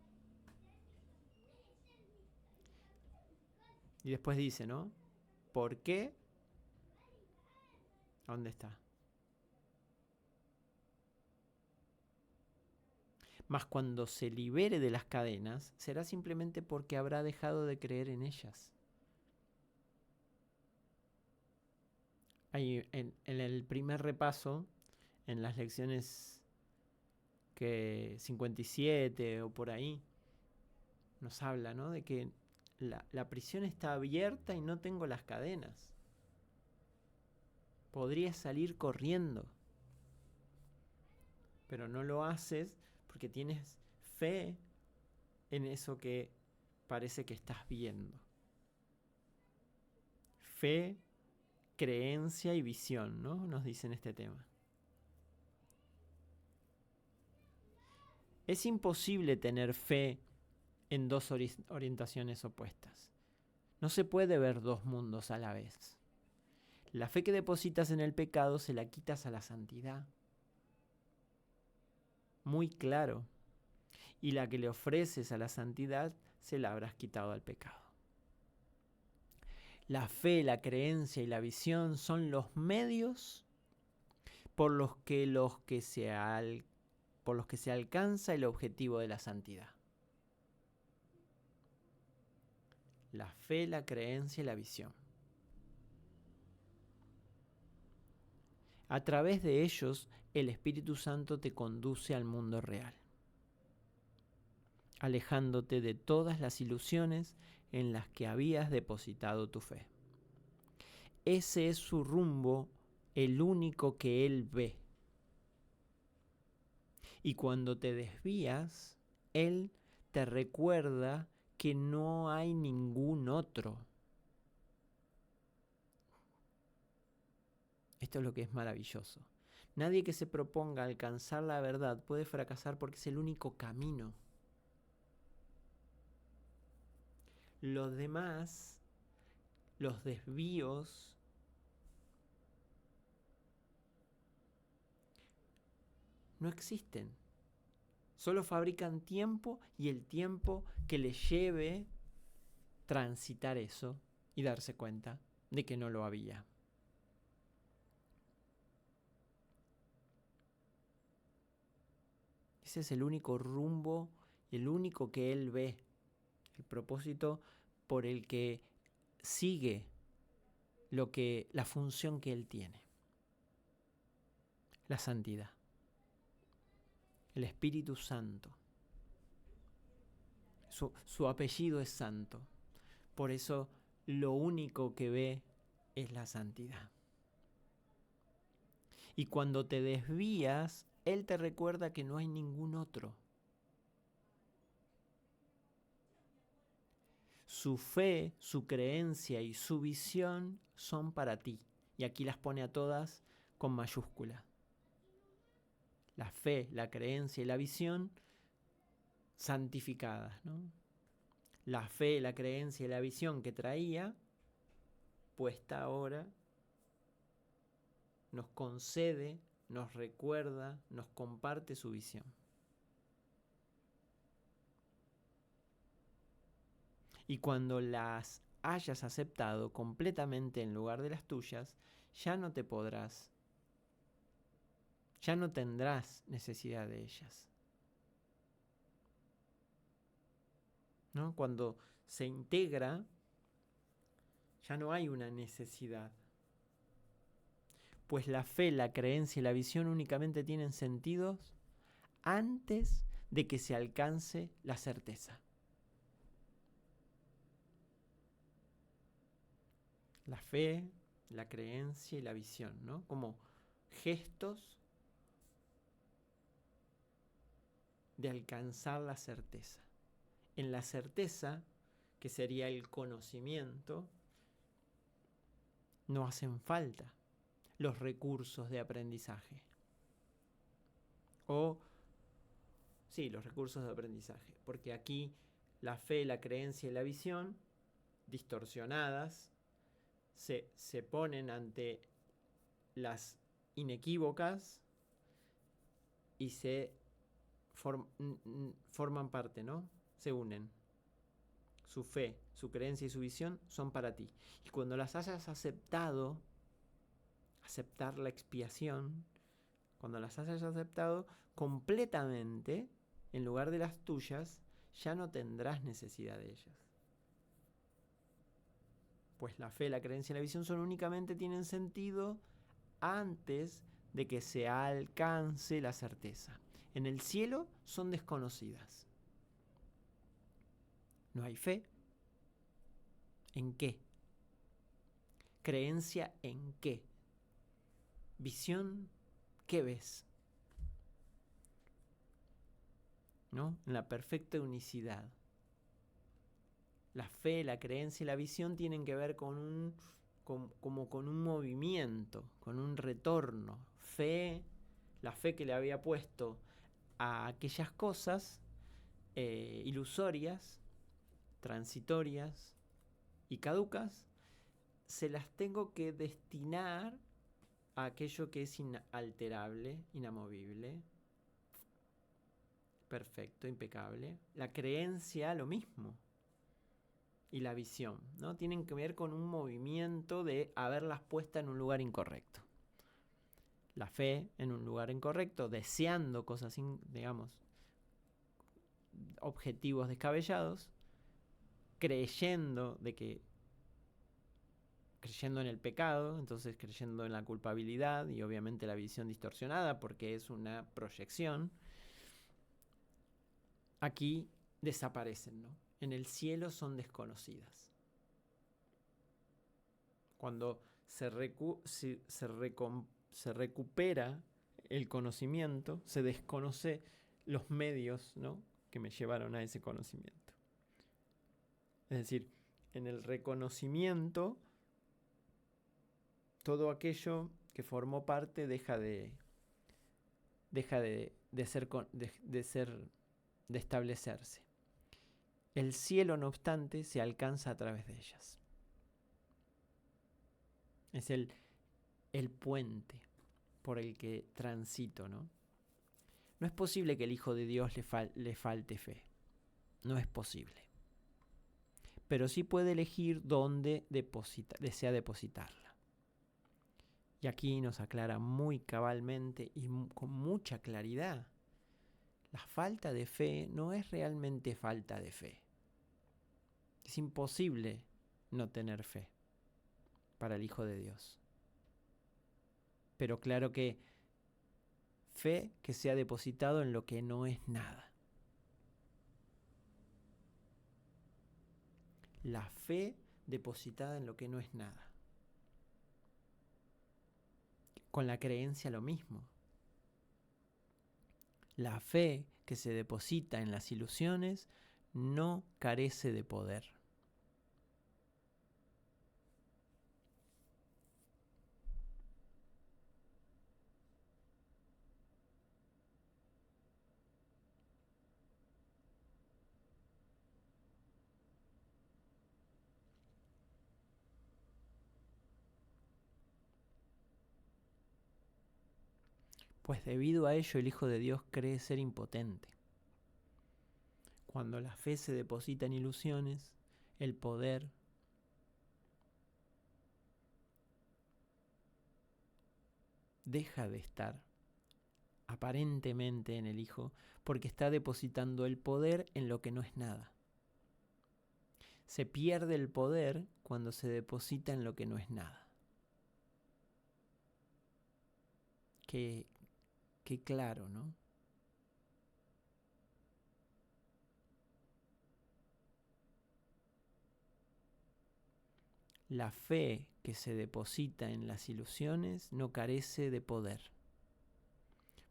Y después dice, ¿no? ¿Por qué? ¿Dónde está? Mas cuando se libere de las cadenas, será simplemente porque habrá dejado de creer en ellas. Ahí, en el primer repaso, en las lecciones 57 o por ahí, nos habla, ¿no? De que la prisión está abierta y no tengo las cadenas. Podrías salir corriendo, pero no lo haces porque tienes fe en eso que parece que estás viendo. Fe, creencia y visión, ¿no? Nos dicen este tema. Es imposible tener fe en dos orientaciones opuestas. No se puede ver dos mundos a la vez. La fe que depositas en el pecado se la quitas a la santidad. Muy claro. Y la que le ofreces a la santidad se la habrás quitado al pecado. La fe, la creencia y la visión son los medios por los que se alcanza el objetivo de la santidad. La fe, la creencia y la visión. A través de ellos, el Espíritu Santo te conduce al mundo real, alejándote de todas las ilusiones en las que habías depositado tu fe. Ese es su rumbo, el único que Él ve. Y cuando te desvías, Él te recuerda que no hay ningún otro. Esto es lo que es maravilloso. Nadie que se proponga alcanzar la verdad puede fracasar porque es el único camino. Los demás, los desvíos, no existen. Solo fabrican tiempo y el tiempo que les lleve transitar eso y darse cuenta de que no lo había. Ese es el único rumbo, el único que Él ve, el propósito por el que sigue la función que Él tiene. La santidad. El Espíritu Santo. Su apellido es santo. Por eso lo único que ve es la santidad. Y cuando te desvías, Él te recuerda que no hay ningún otro. Su fe, su creencia y su visión son para ti. Y aquí las pone a todas con mayúscula. La fe, la creencia y la visión santificadas, ¿no? La fe, la creencia y la visión que traía, puesta ahora, nos concede, nos recuerda, nos comparte su visión. Y cuando las hayas aceptado completamente en lugar de las tuyas, ya no tendrás necesidad de ellas. ¿No? Cuando se integra, ya no hay una necesidad. Pues la fe, la creencia y la visión únicamente tienen sentidos antes de que se alcance la certeza. La fe, la creencia y la visión, ¿no? Como gestos de alcanzar la certeza. En la certeza, que sería el conocimiento, no hacen falta los recursos de aprendizaje. Los recursos de aprendizaje. Porque aquí la fe, la creencia y la visión, distorsionadas, se ponen ante las inequívocas y se forman parte, ¿no? Se unen. Su fe, su creencia y su visión son para ti. Y cuando las hayas aceptado, aceptar la expiación, cuando las hayas aceptado completamente, en lugar de las tuyas, ya no tendrás necesidad de ellas. Pues la fe, la creencia y la visión únicamente tienen sentido antes de que se alcance la certeza. En el cielo son desconocidas. No hay fe. ¿En qué? Creencia en qué. Visión, ¿qué ves? ¿No? En la perfecta unicidad. La fe, la creencia y la visión tienen que ver con un movimiento, con un retorno. Fe, la fe que le había puesto a aquellas cosas ilusorias, transitorias y caducas, se las tengo que destinar a aquello que es inalterable, inamovible, perfecto, impecable. La creencia, lo mismo. Y la visión, ¿no? Tienen que ver con un movimiento de haberlas puesta en un lugar incorrecto. La fe en un lugar incorrecto, deseando cosas, digamos, objetivos descabellados, creyendo en el pecado, entonces creyendo en la culpabilidad y obviamente la visión distorsionada porque es una proyección. Aquí desaparecen, ¿no? En el cielo son desconocidas. Cuando se recupera el conocimiento, se desconoce los medios, ¿no?, que me llevaron a ese conocimiento. Es decir, en el reconocimiento, todo aquello que formó parte deja de establecerse. El cielo, no obstante, se alcanza a través de ellas. Es el puente por el que transito, ¿no? No es posible que el Hijo de Dios le falte fe. No es posible. Pero sí puede elegir dónde desea depositarla. Y aquí nos aclara muy cabalmente y con mucha claridad. La falta de fe no es realmente falta de fe. Es imposible no tener fe para el Hijo de Dios. Pero claro que fe que se ha depositado en lo que no es nada. La fe depositada en lo que no es nada. Con la creencia lo mismo. La fe que se deposita en las ilusiones no carece de poder. Pues debido a ello el Hijo de Dios cree ser impotente. Cuando la fe se deposita en ilusiones, el poder deja de estar aparentemente en el Hijo, porque está depositando el poder en lo que no es nada. Se pierde el poder cuando se deposita en lo que no es nada. Qué claro, ¿no? La fe que se deposita en las ilusiones no carece de poder,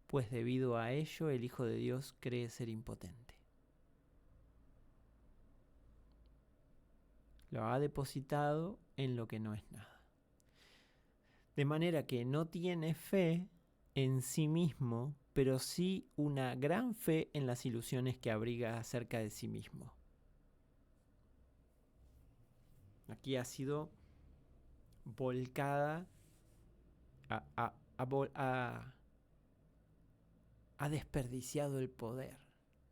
pues debido a ello el Hijo de Dios cree ser impotente. Lo ha depositado en lo que no es nada. De manera que no tiene fe en sí mismo, pero sí una gran fe en las ilusiones que abriga acerca de sí mismo. Aquí ha sido volcada ha desperdiciado el poder,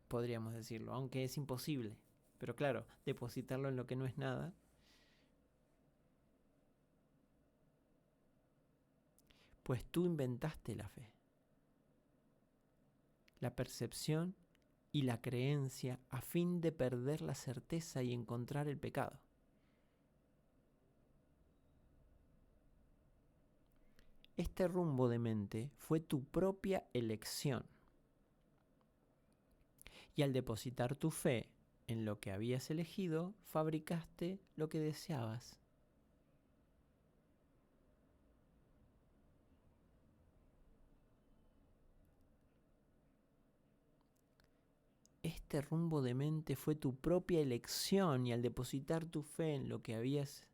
podríamos decirlo, aunque es imposible. Pero claro, depositarlo en lo que no es nada. Pues tú inventaste la fe, la percepción y la creencia a fin de perder la certeza y encontrar el pecado. Este rumbo de mente fue tu propia elección. Y al depositar tu fe en lo que habías elegido, fabricaste lo que deseabas. Este rumbo de mente fue tu propia elección y al depositar tu fe en lo que habías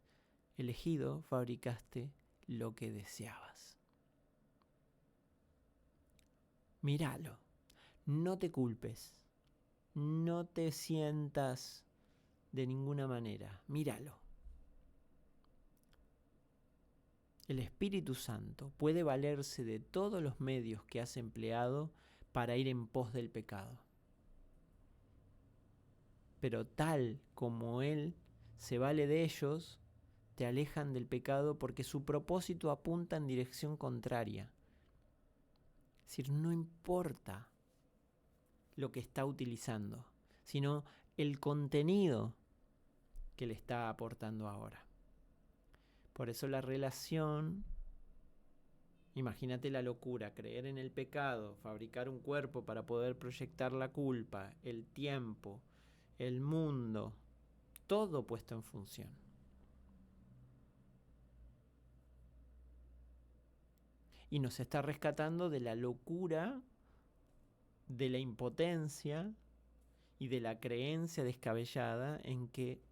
elegido, fabricaste lo que deseabas. Míralo, no te culpes, no te sientas de ninguna manera, míralo. El Espíritu Santo puede valerse de todos los medios que has empleado para ir en pos del pecado. Pero tal como Él se vale de ellos, te alejan del pecado porque su propósito apunta en dirección contraria. Es decir, no importa lo que está utilizando, sino el contenido que le está aportando ahora. Por eso la relación, imagínate la locura, creer en el pecado, fabricar un cuerpo para poder proyectar la culpa, el tiempo, el mundo, todo puesto en función. Y nos está rescatando de la locura, de la impotencia y de la creencia descabellada en que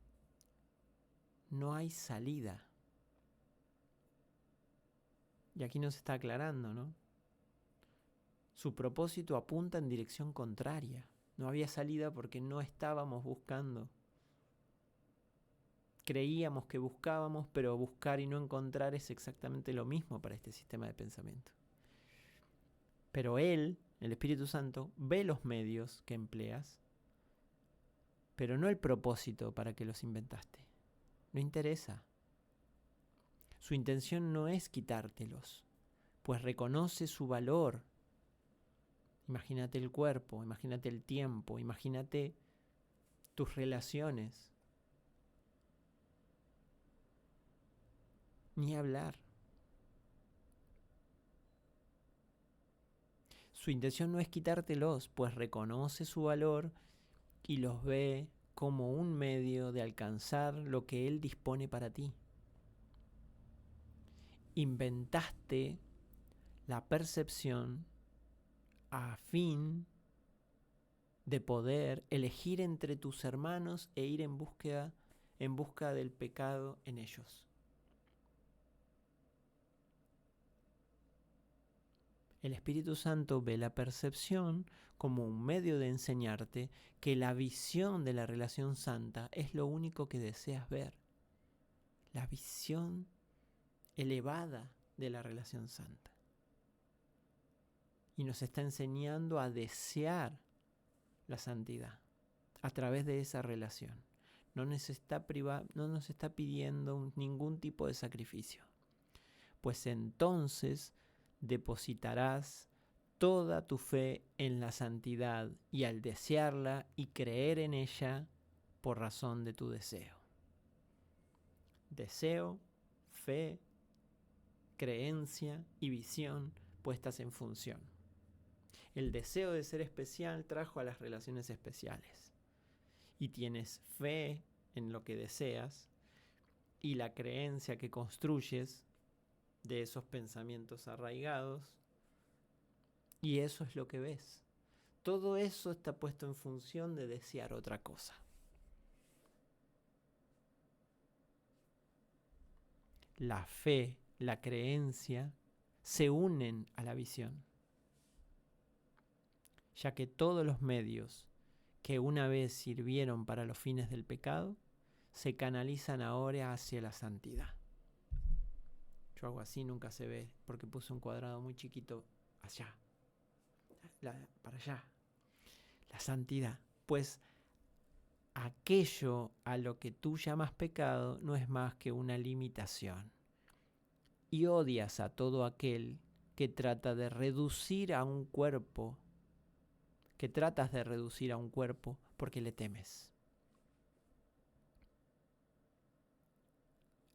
no hay salida. Y aquí nos está aclarando, ¿no? Su propósito apunta en dirección contraria. No había salida porque no estábamos buscando. Creíamos que buscábamos, pero buscar y no encontrar es exactamente lo mismo para este sistema de pensamiento. Pero Él, el Espíritu Santo, ve los medios que empleas, pero no el propósito para que los inventaste. No interesa. Su intención no es quitártelos, pues reconoce su valor. Imagínate el cuerpo, imagínate el tiempo, imagínate tus relaciones. Ni hablar. Su intención no es quitártelos, pues reconoce su valor y los ve como un medio de alcanzar lo que Él dispone para ti. Inventaste la percepción a fin de poder elegir entre tus hermanos e ir en busca del pecado en ellos. El Espíritu Santo ve la percepción como un medio de enseñarte que la visión de la relación santa es lo único que deseas ver. La visión elevada de la relación santa. Y nos está enseñando a desear la santidad a través de esa relación. No nos está pidiendo ningún tipo de sacrificio. Pues entonces depositarás toda tu fe en la santidad y al desearla y creer en ella por razón de tu deseo. Deseo, fe, creencia y visión puestas en función. El deseo de ser especial trajo a las relaciones especiales. Y tienes fe en lo que deseas y la creencia que construyes de esos pensamientos arraigados, y eso es lo que ves. Todo eso está puesto en función de desear otra cosa. La fe, la creencia, se unen a la visión, ya que todos los medios que una vez sirvieron para los fines del pecado se canalizan ahora hacia la santidad. Yo hago así, nunca se ve, porque puse un cuadrado muy chiquito allá, para allá. La santidad. Pues aquello a lo que tú llamas pecado no es más que una limitación. Y odias a todo aquel que trata de reducir a un cuerpo, que tratas de reducir a un cuerpo porque le temes.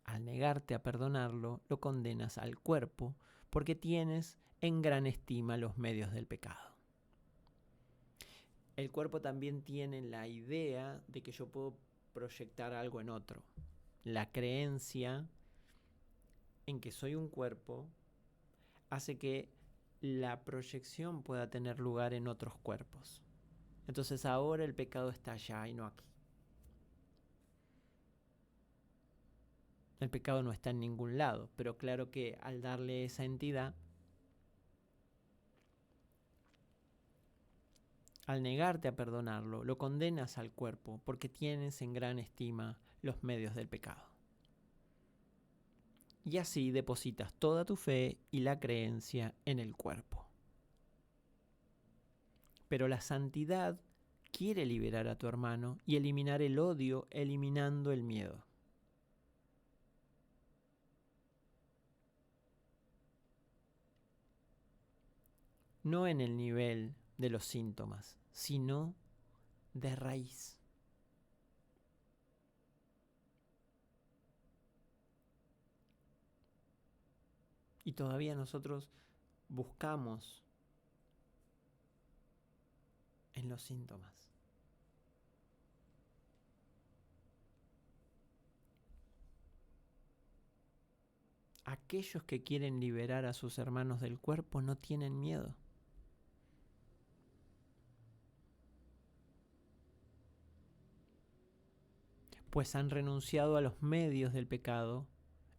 Al negarte a perdonarlo, lo condenas al cuerpo porque tienes en gran estima los medios del pecado. El cuerpo también tiene la idea de que yo puedo proyectar algo en otro. La creencia en que soy un cuerpo hace que la proyección pueda tener lugar en otros cuerpos. Entonces ahora el pecado está allá y no aquí. El pecado no está en ningún lado, pero claro que al darle esa entidad, al negarte a perdonarlo, lo condenas al cuerpo porque tienes en gran estima los medios del pecado. Y así depositas toda tu fe y la creencia en el cuerpo. Pero la santidad quiere liberar a tu hermano y eliminar el odio, eliminando el miedo. No en el nivel de los síntomas, sino de raíz. Y todavía nosotros buscamos en los síntomas. Aquellos que quieren liberar a sus hermanos del cuerpo no tienen miedo. Pues han renunciado a los medios del pecado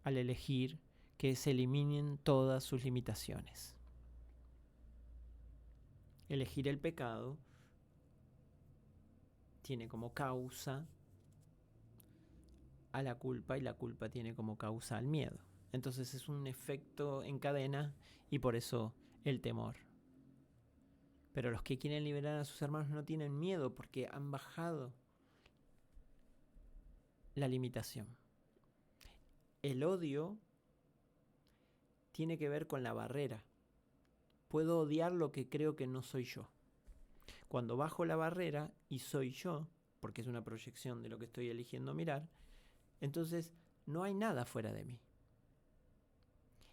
al elegir que se eliminen todas sus limitaciones. Elegir el pecado tiene como causa a la culpa y la culpa tiene como causa al miedo. Entonces es un efecto en cadena y por eso el temor. Pero los que quieren liberar a sus hermanos no tienen miedo porque han bajado la limitación. El odio tiene que ver con la barrera. Puedo odiar lo que creo que no soy yo. Cuando bajo la barrera y soy yo, porque es una proyección de lo que estoy eligiendo mirar, entonces no hay nada fuera de mí.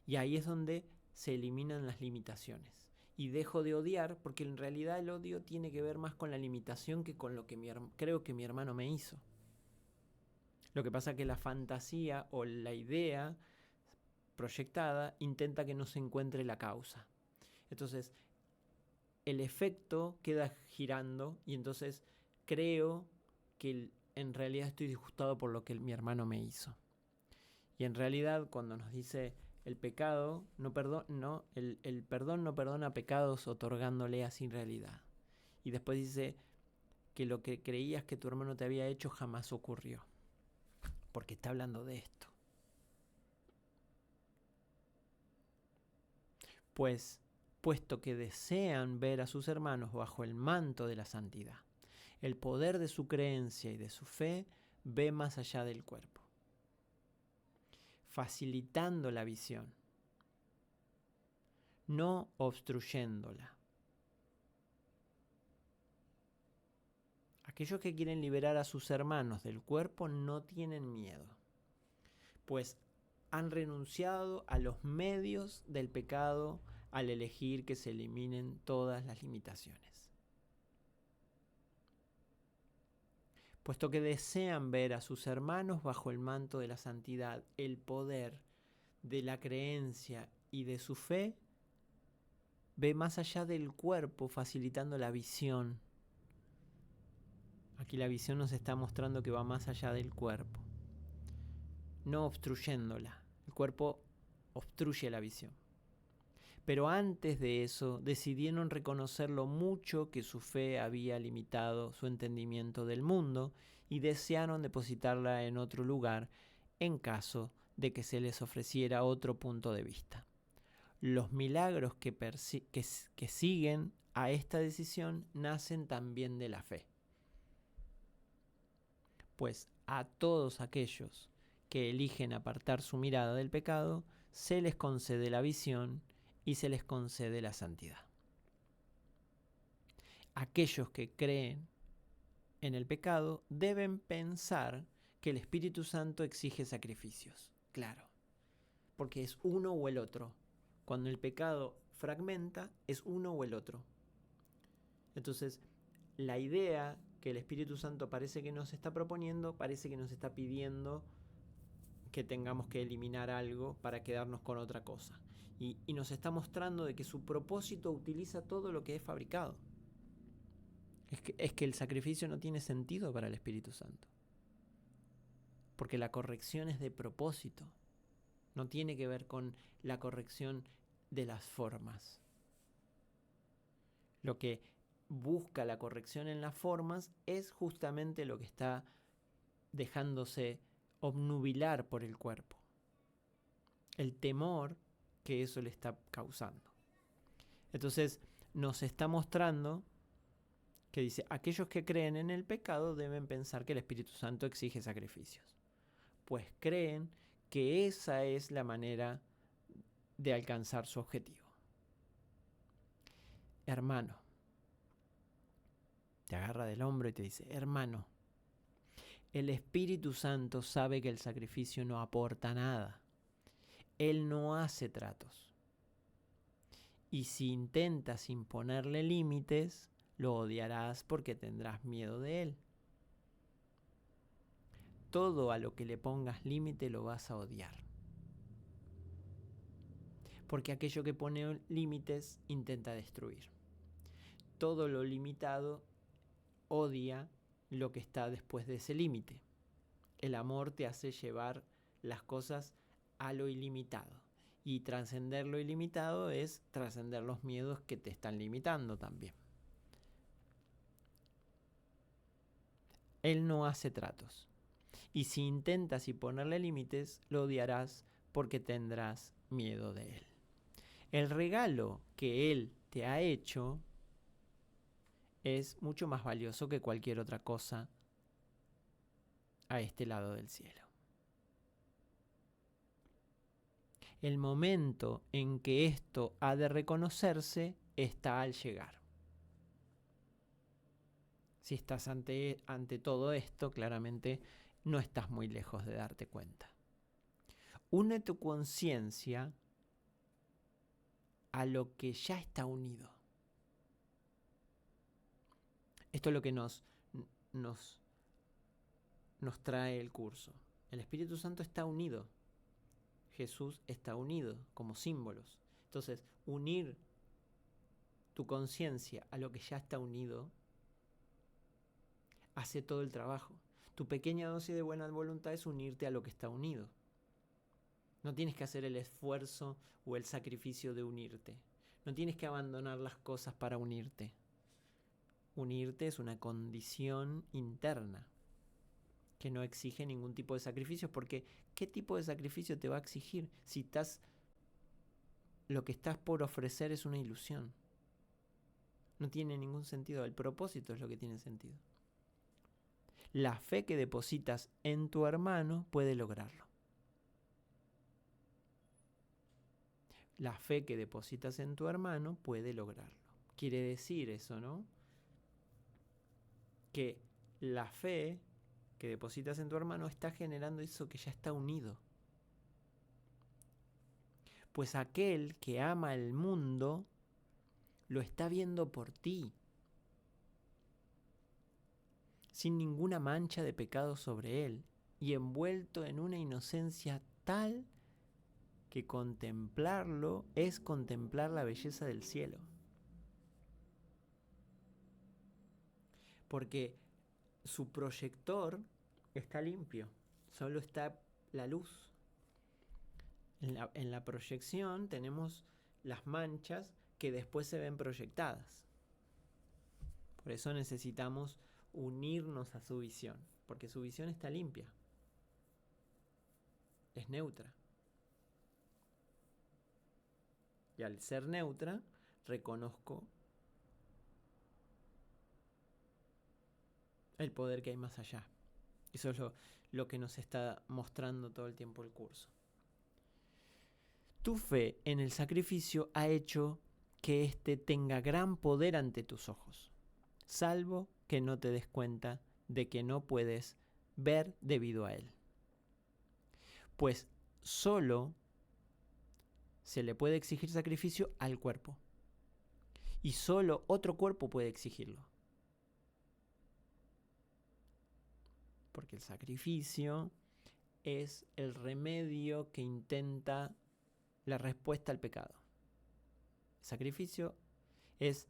Y ahí es donde se eliminan las limitaciones. Y dejo de odiar porque en realidad el odio tiene que ver más con la limitación que con lo que creo que mi hermano me hizo. Lo que pasa es que la fantasía o la idea proyectada intenta que no se encuentre la causa. Entonces, el efecto queda girando y entonces creo que en realidad estoy disgustado por lo que mi hermano me hizo. Y en realidad cuando nos dice el pecado, el perdón no perdona pecados otorgándole así realidad. Y después dice que lo que creías que tu hermano te había hecho jamás ocurrió. Porque está hablando de esto. Pues, puesto que desean ver a sus hermanos bajo el manto de la santidad, el poder de su creencia y de su fe ve más allá del cuerpo, facilitando la visión, no obstruyéndola. Aquellos que quieren liberar a sus hermanos del cuerpo no tienen miedo, pues han renunciado a los medios del pecado al elegir que se eliminen todas las limitaciones. Puesto que desean ver a sus hermanos bajo el manto de la santidad, el poder de la creencia y de su fe ve más allá del cuerpo, facilitando la visión. Aquí la visión nos está mostrando que va más allá del cuerpo, no obstruyéndola. El cuerpo obstruye la visión. Pero antes de eso decidieron reconocer lo mucho que su fe había limitado su entendimiento del mundo y desearon depositarla en otro lugar en caso de que se les ofreciera otro punto de vista. Los milagros que siguen a esta decisión nacen también de la fe. Pues a todos aquellos que eligen apartar su mirada del pecado, se les concede la visión y se les concede la santidad. Aquellos que creen en el pecado deben pensar que el Espíritu Santo exige sacrificios. Claro, porque es uno o el otro. Cuando el pecado fragmenta, es uno o el otro. Entonces, la idea que el Espíritu Santo parece que nos está proponiendo, parece que nos está pidiendo que tengamos que eliminar algo para quedarnos con otra cosa. Y nos está mostrando de que su propósito utiliza todo lo que es fabricado. Es que el sacrificio no tiene sentido para el Espíritu Santo. Porque la corrección es de propósito. No tiene que ver con la corrección de las formas. Lo que busca la corrección en las formas es justamente lo que está dejándose obnubilar por el cuerpo. El temor que eso le está causando. Entonces nos está mostrando que dice, aquellos que creen en el pecado deben pensar que el Espíritu Santo exige sacrificios. Pues creen que esa es la manera de alcanzar su objetivo. Hermano, te agarra del hombro y te dice, hermano, el Espíritu Santo sabe que el sacrificio no aporta nada. Él no hace tratos. Y si intentas imponerle límites, lo odiarás porque tendrás miedo de él. Todo a lo que le pongas límite lo vas a odiar. Porque aquello que pone límites intenta destruir. Todo lo limitado odia lo que está después de ese límite. El amor te hace llevar las cosas a lo ilimitado. Y trascender lo ilimitado es trascender los miedos que te están limitando también. Él no hace tratos. Y si intentas ponerle límites, lo odiarás porque tendrás miedo de él. El regalo que él te ha hecho es mucho más valioso que cualquier otra cosa a este lado del cielo. El momento en que esto ha de reconocerse está al llegar. Si estás ante todo esto, claramente no estás muy lejos de darte cuenta. Une tu conciencia a lo que ya está unido. Esto es lo que nos trae el curso. El Espíritu Santo está unido. Jesús está unido como símbolos. Entonces, unir tu conciencia a lo que ya está unido hace todo el trabajo. Tu pequeña dosis de buena voluntad es unirte a lo que está unido. No tienes que hacer el esfuerzo o el sacrificio de unirte. No tienes que abandonar las cosas para unirte. Unirte es una condición interna que no exige ningún tipo de sacrificio, porque ¿qué tipo de sacrificio te va a exigir si lo que estás por ofrecer es una ilusión? No tiene ningún sentido. El propósito es lo que tiene sentido. La fe que depositas en tu hermano puede lograrlo. La fe que depositas en tu hermano puede lograrlo. Quiere decir eso, ¿no? Que la fe que depositas en tu hermano está generando eso que ya está unido. Pues aquel que ama el mundo lo está viendo por ti, sin ninguna mancha de pecado sobre él, y envuelto en una inocencia tal que contemplarlo es contemplar la belleza del cielo. Porque su proyector está limpio, solo está la luz. En la proyección tenemos las manchas que después se ven proyectadas. Por eso necesitamos unirnos a su visión, porque su visión está limpia. es neutra. Y al ser neutra, reconozco el poder que hay más allá. Eso es lo que nos está mostrando todo el tiempo el curso. Tu fe en el sacrificio ha hecho que éste tenga gran poder ante tus ojos, salvo que no te des cuenta de que no puedes ver debido a él. Pues solo se le puede exigir sacrificio al cuerpo, y solo otro cuerpo puede exigirlo. Porque el sacrificio es el remedio que intenta la respuesta al pecado. El sacrificio es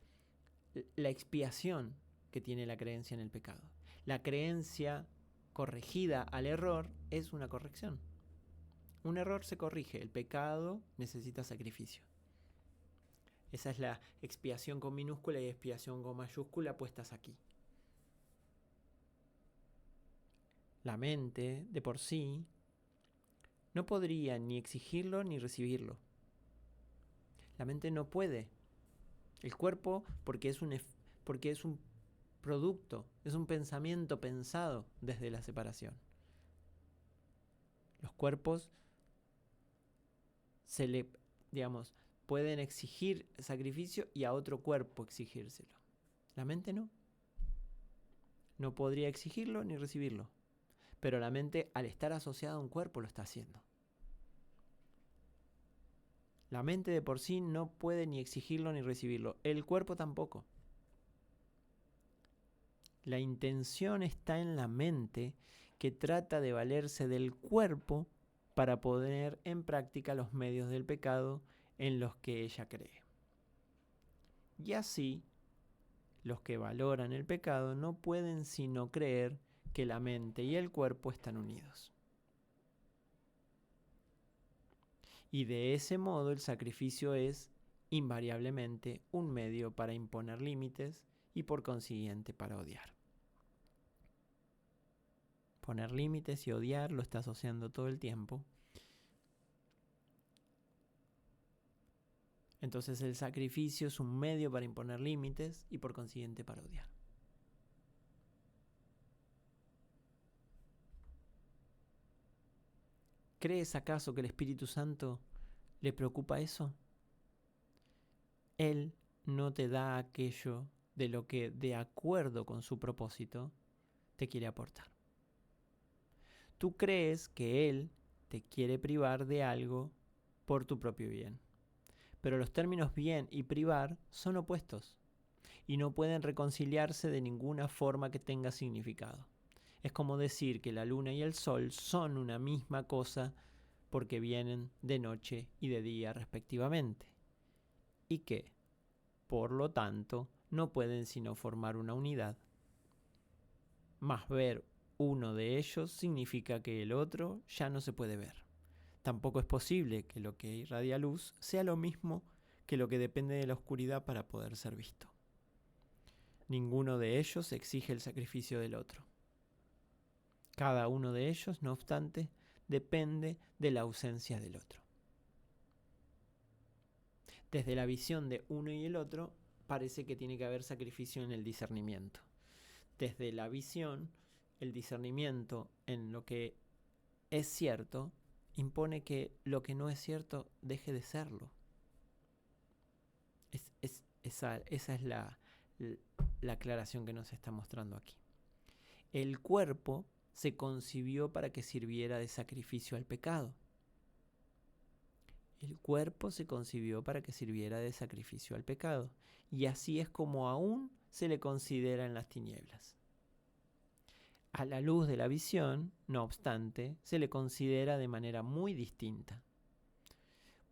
la expiación que tiene la creencia en el pecado. La creencia corregida al error es una corrección. Un error se corrige, el pecado necesita sacrificio. Esa es la expiación con minúscula y expiación con mayúscula puestas aquí. La mente, de por sí, no podría ni exigirlo ni recibirlo. La mente no puede. El cuerpo, porque es un producto, es un pensamiento pensado desde la separación. Los cuerpos pueden exigir sacrificio y a otro cuerpo exigírselo. La mente no. No podría exigirlo ni recibirlo. Pero la mente, al estar asociada a un cuerpo, lo está haciendo. La mente de por sí no puede ni exigirlo ni recibirlo. El cuerpo tampoco. La intención está en la mente, que trata de valerse del cuerpo para poner en práctica los medios del pecado en los que ella cree. Y así, los que valoran el pecado no pueden sino creer que la mente y el cuerpo están unidos. Y de ese modo el sacrificio es invariablemente un medio para imponer límites y por consiguiente para odiar. Poner límites y odiar lo está asociando todo el tiempo. Entonces el sacrificio es un medio para imponer límites y por consiguiente para odiar. ¿Crees acaso que el Espíritu Santo le preocupa eso? Él no te da aquello de lo que, de acuerdo con su propósito, te quiere aportar. Tú crees que Él te quiere privar de algo por tu propio bien. Pero los términos bien y privar son opuestos y no pueden reconciliarse de ninguna forma que tenga significado. Es como decir que la luna y el sol son una misma cosa porque vienen de noche y de día respectivamente, y que, por lo tanto, no pueden sino formar una unidad. Mas ver uno de ellos significa que el otro ya no se puede ver. Tampoco es posible que lo que irradia luz sea lo mismo que lo que depende de la oscuridad para poder ser visto. Ninguno de ellos exige el sacrificio del otro. Cada uno de ellos, no obstante, depende de la ausencia del otro. Desde la visión de uno y el otro, parece que tiene que haber sacrificio en el discernimiento. Desde la visión, el discernimiento en lo que es cierto impone que lo que no es cierto deje de serlo. Esa es la aclaración que nos está mostrando aquí. El cuerpo se concibió para que sirviera de sacrificio al pecado. El cuerpo se concibió para que sirviera de sacrificio al pecado. Y así es como aún se le considera en las tinieblas. A la luz de la visión, no obstante, se le considera de manera muy distinta.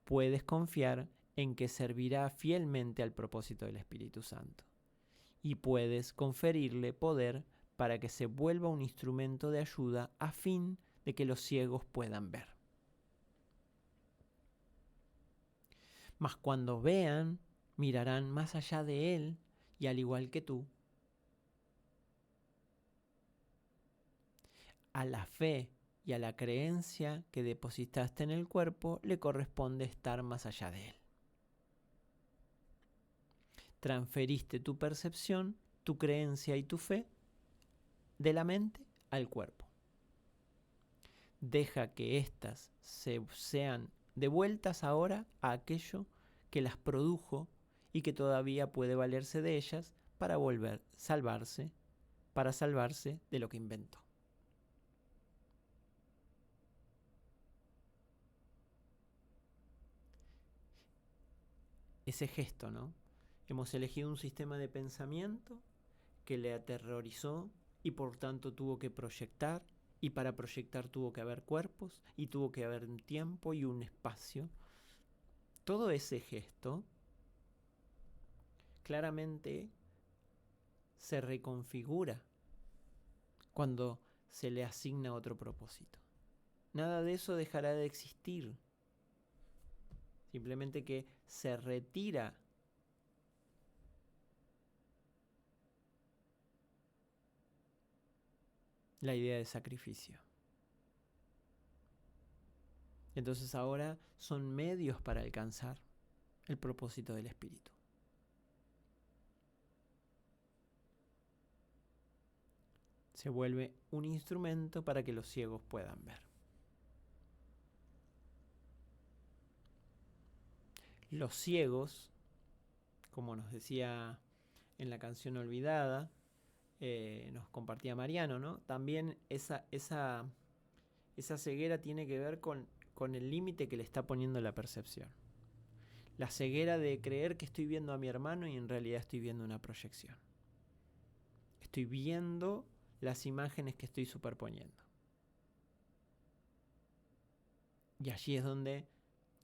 Puedes confiar en que servirá fielmente al propósito del Espíritu Santo. Y puedes conferirle poder para que se vuelva un instrumento de ayuda a fin de que los ciegos puedan ver. Mas cuando vean, mirarán más allá de él y al igual que tú, a la fe y a la creencia que depositaste en el cuerpo le corresponde estar más allá de él. Transferiste tu percepción, tu creencia y tu fe de la mente al cuerpo. Deja que éstas sean devueltas ahora a aquello que las produjo y que todavía puede valerse de ellas para salvarse de lo que inventó. Ese gesto, ¿no? Hemos elegido un sistema de pensamiento que le aterrorizó y por tanto tuvo que proyectar, y para proyectar tuvo que haber cuerpos y tuvo que haber un tiempo y un espacio. Todo ese gesto claramente se reconfigura cuando se le asigna otro propósito. Nada de eso dejará de existir. Simplemente que se retira la idea de sacrificio. Entonces ahora son medios para alcanzar el propósito del espíritu. Se vuelve un instrumento para que los ciegos puedan ver. Los ciegos, como nos decía en la canción Olvidada, nos compartía Mariano, ¿no? También esa ceguera tiene que ver con el límite que le está poniendo la percepción. La ceguera de creer que estoy viendo a mi hermano y en realidad estoy viendo una proyección. Estoy viendo las imágenes que estoy superponiendo. Y allí es donde,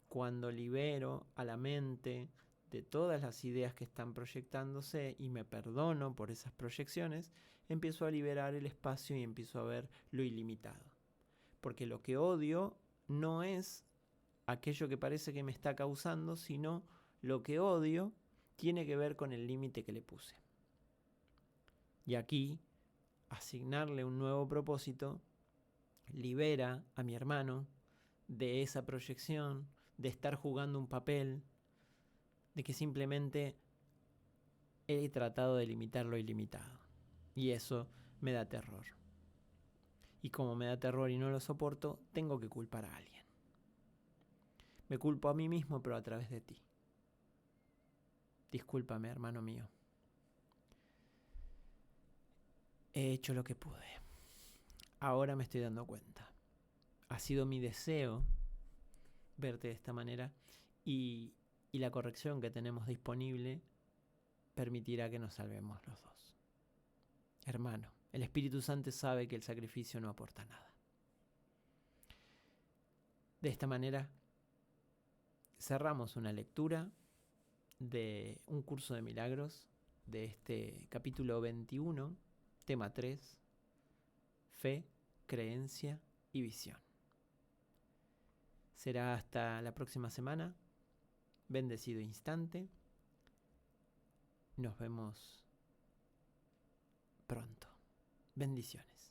cuando libero a la mente de todas las ideas que están proyectándose y me perdono por esas proyecciones, empiezo a liberar el espacio y empiezo a ver lo ilimitado. Porque lo que odio no es aquello que parece que me está causando, sino lo que odio tiene que ver con el límite que le puse. Y aquí, asignarle un nuevo propósito libera a mi hermano de esa proyección, de estar jugando un papel, de que simplemente he tratado de limitar lo ilimitado. Y eso me da terror. Y como me da terror y no lo soporto, tengo que culpar a alguien. Me culpo a mí mismo, pero a través de ti. Discúlpame, hermano mío. He hecho lo que pude. Ahora me estoy dando cuenta. Ha sido mi deseo verte de esta manera y la corrección que tenemos disponible permitirá que nos salvemos los dos. Hermano, el Espíritu Santo sabe que el sacrificio no aporta nada. De esta manera cerramos una lectura de un curso de milagros de este capítulo 21, tema 3, fe, creencia y visión. Será hasta la próxima semana. Bendecido instante. Nos vemos pronto. Bendiciones.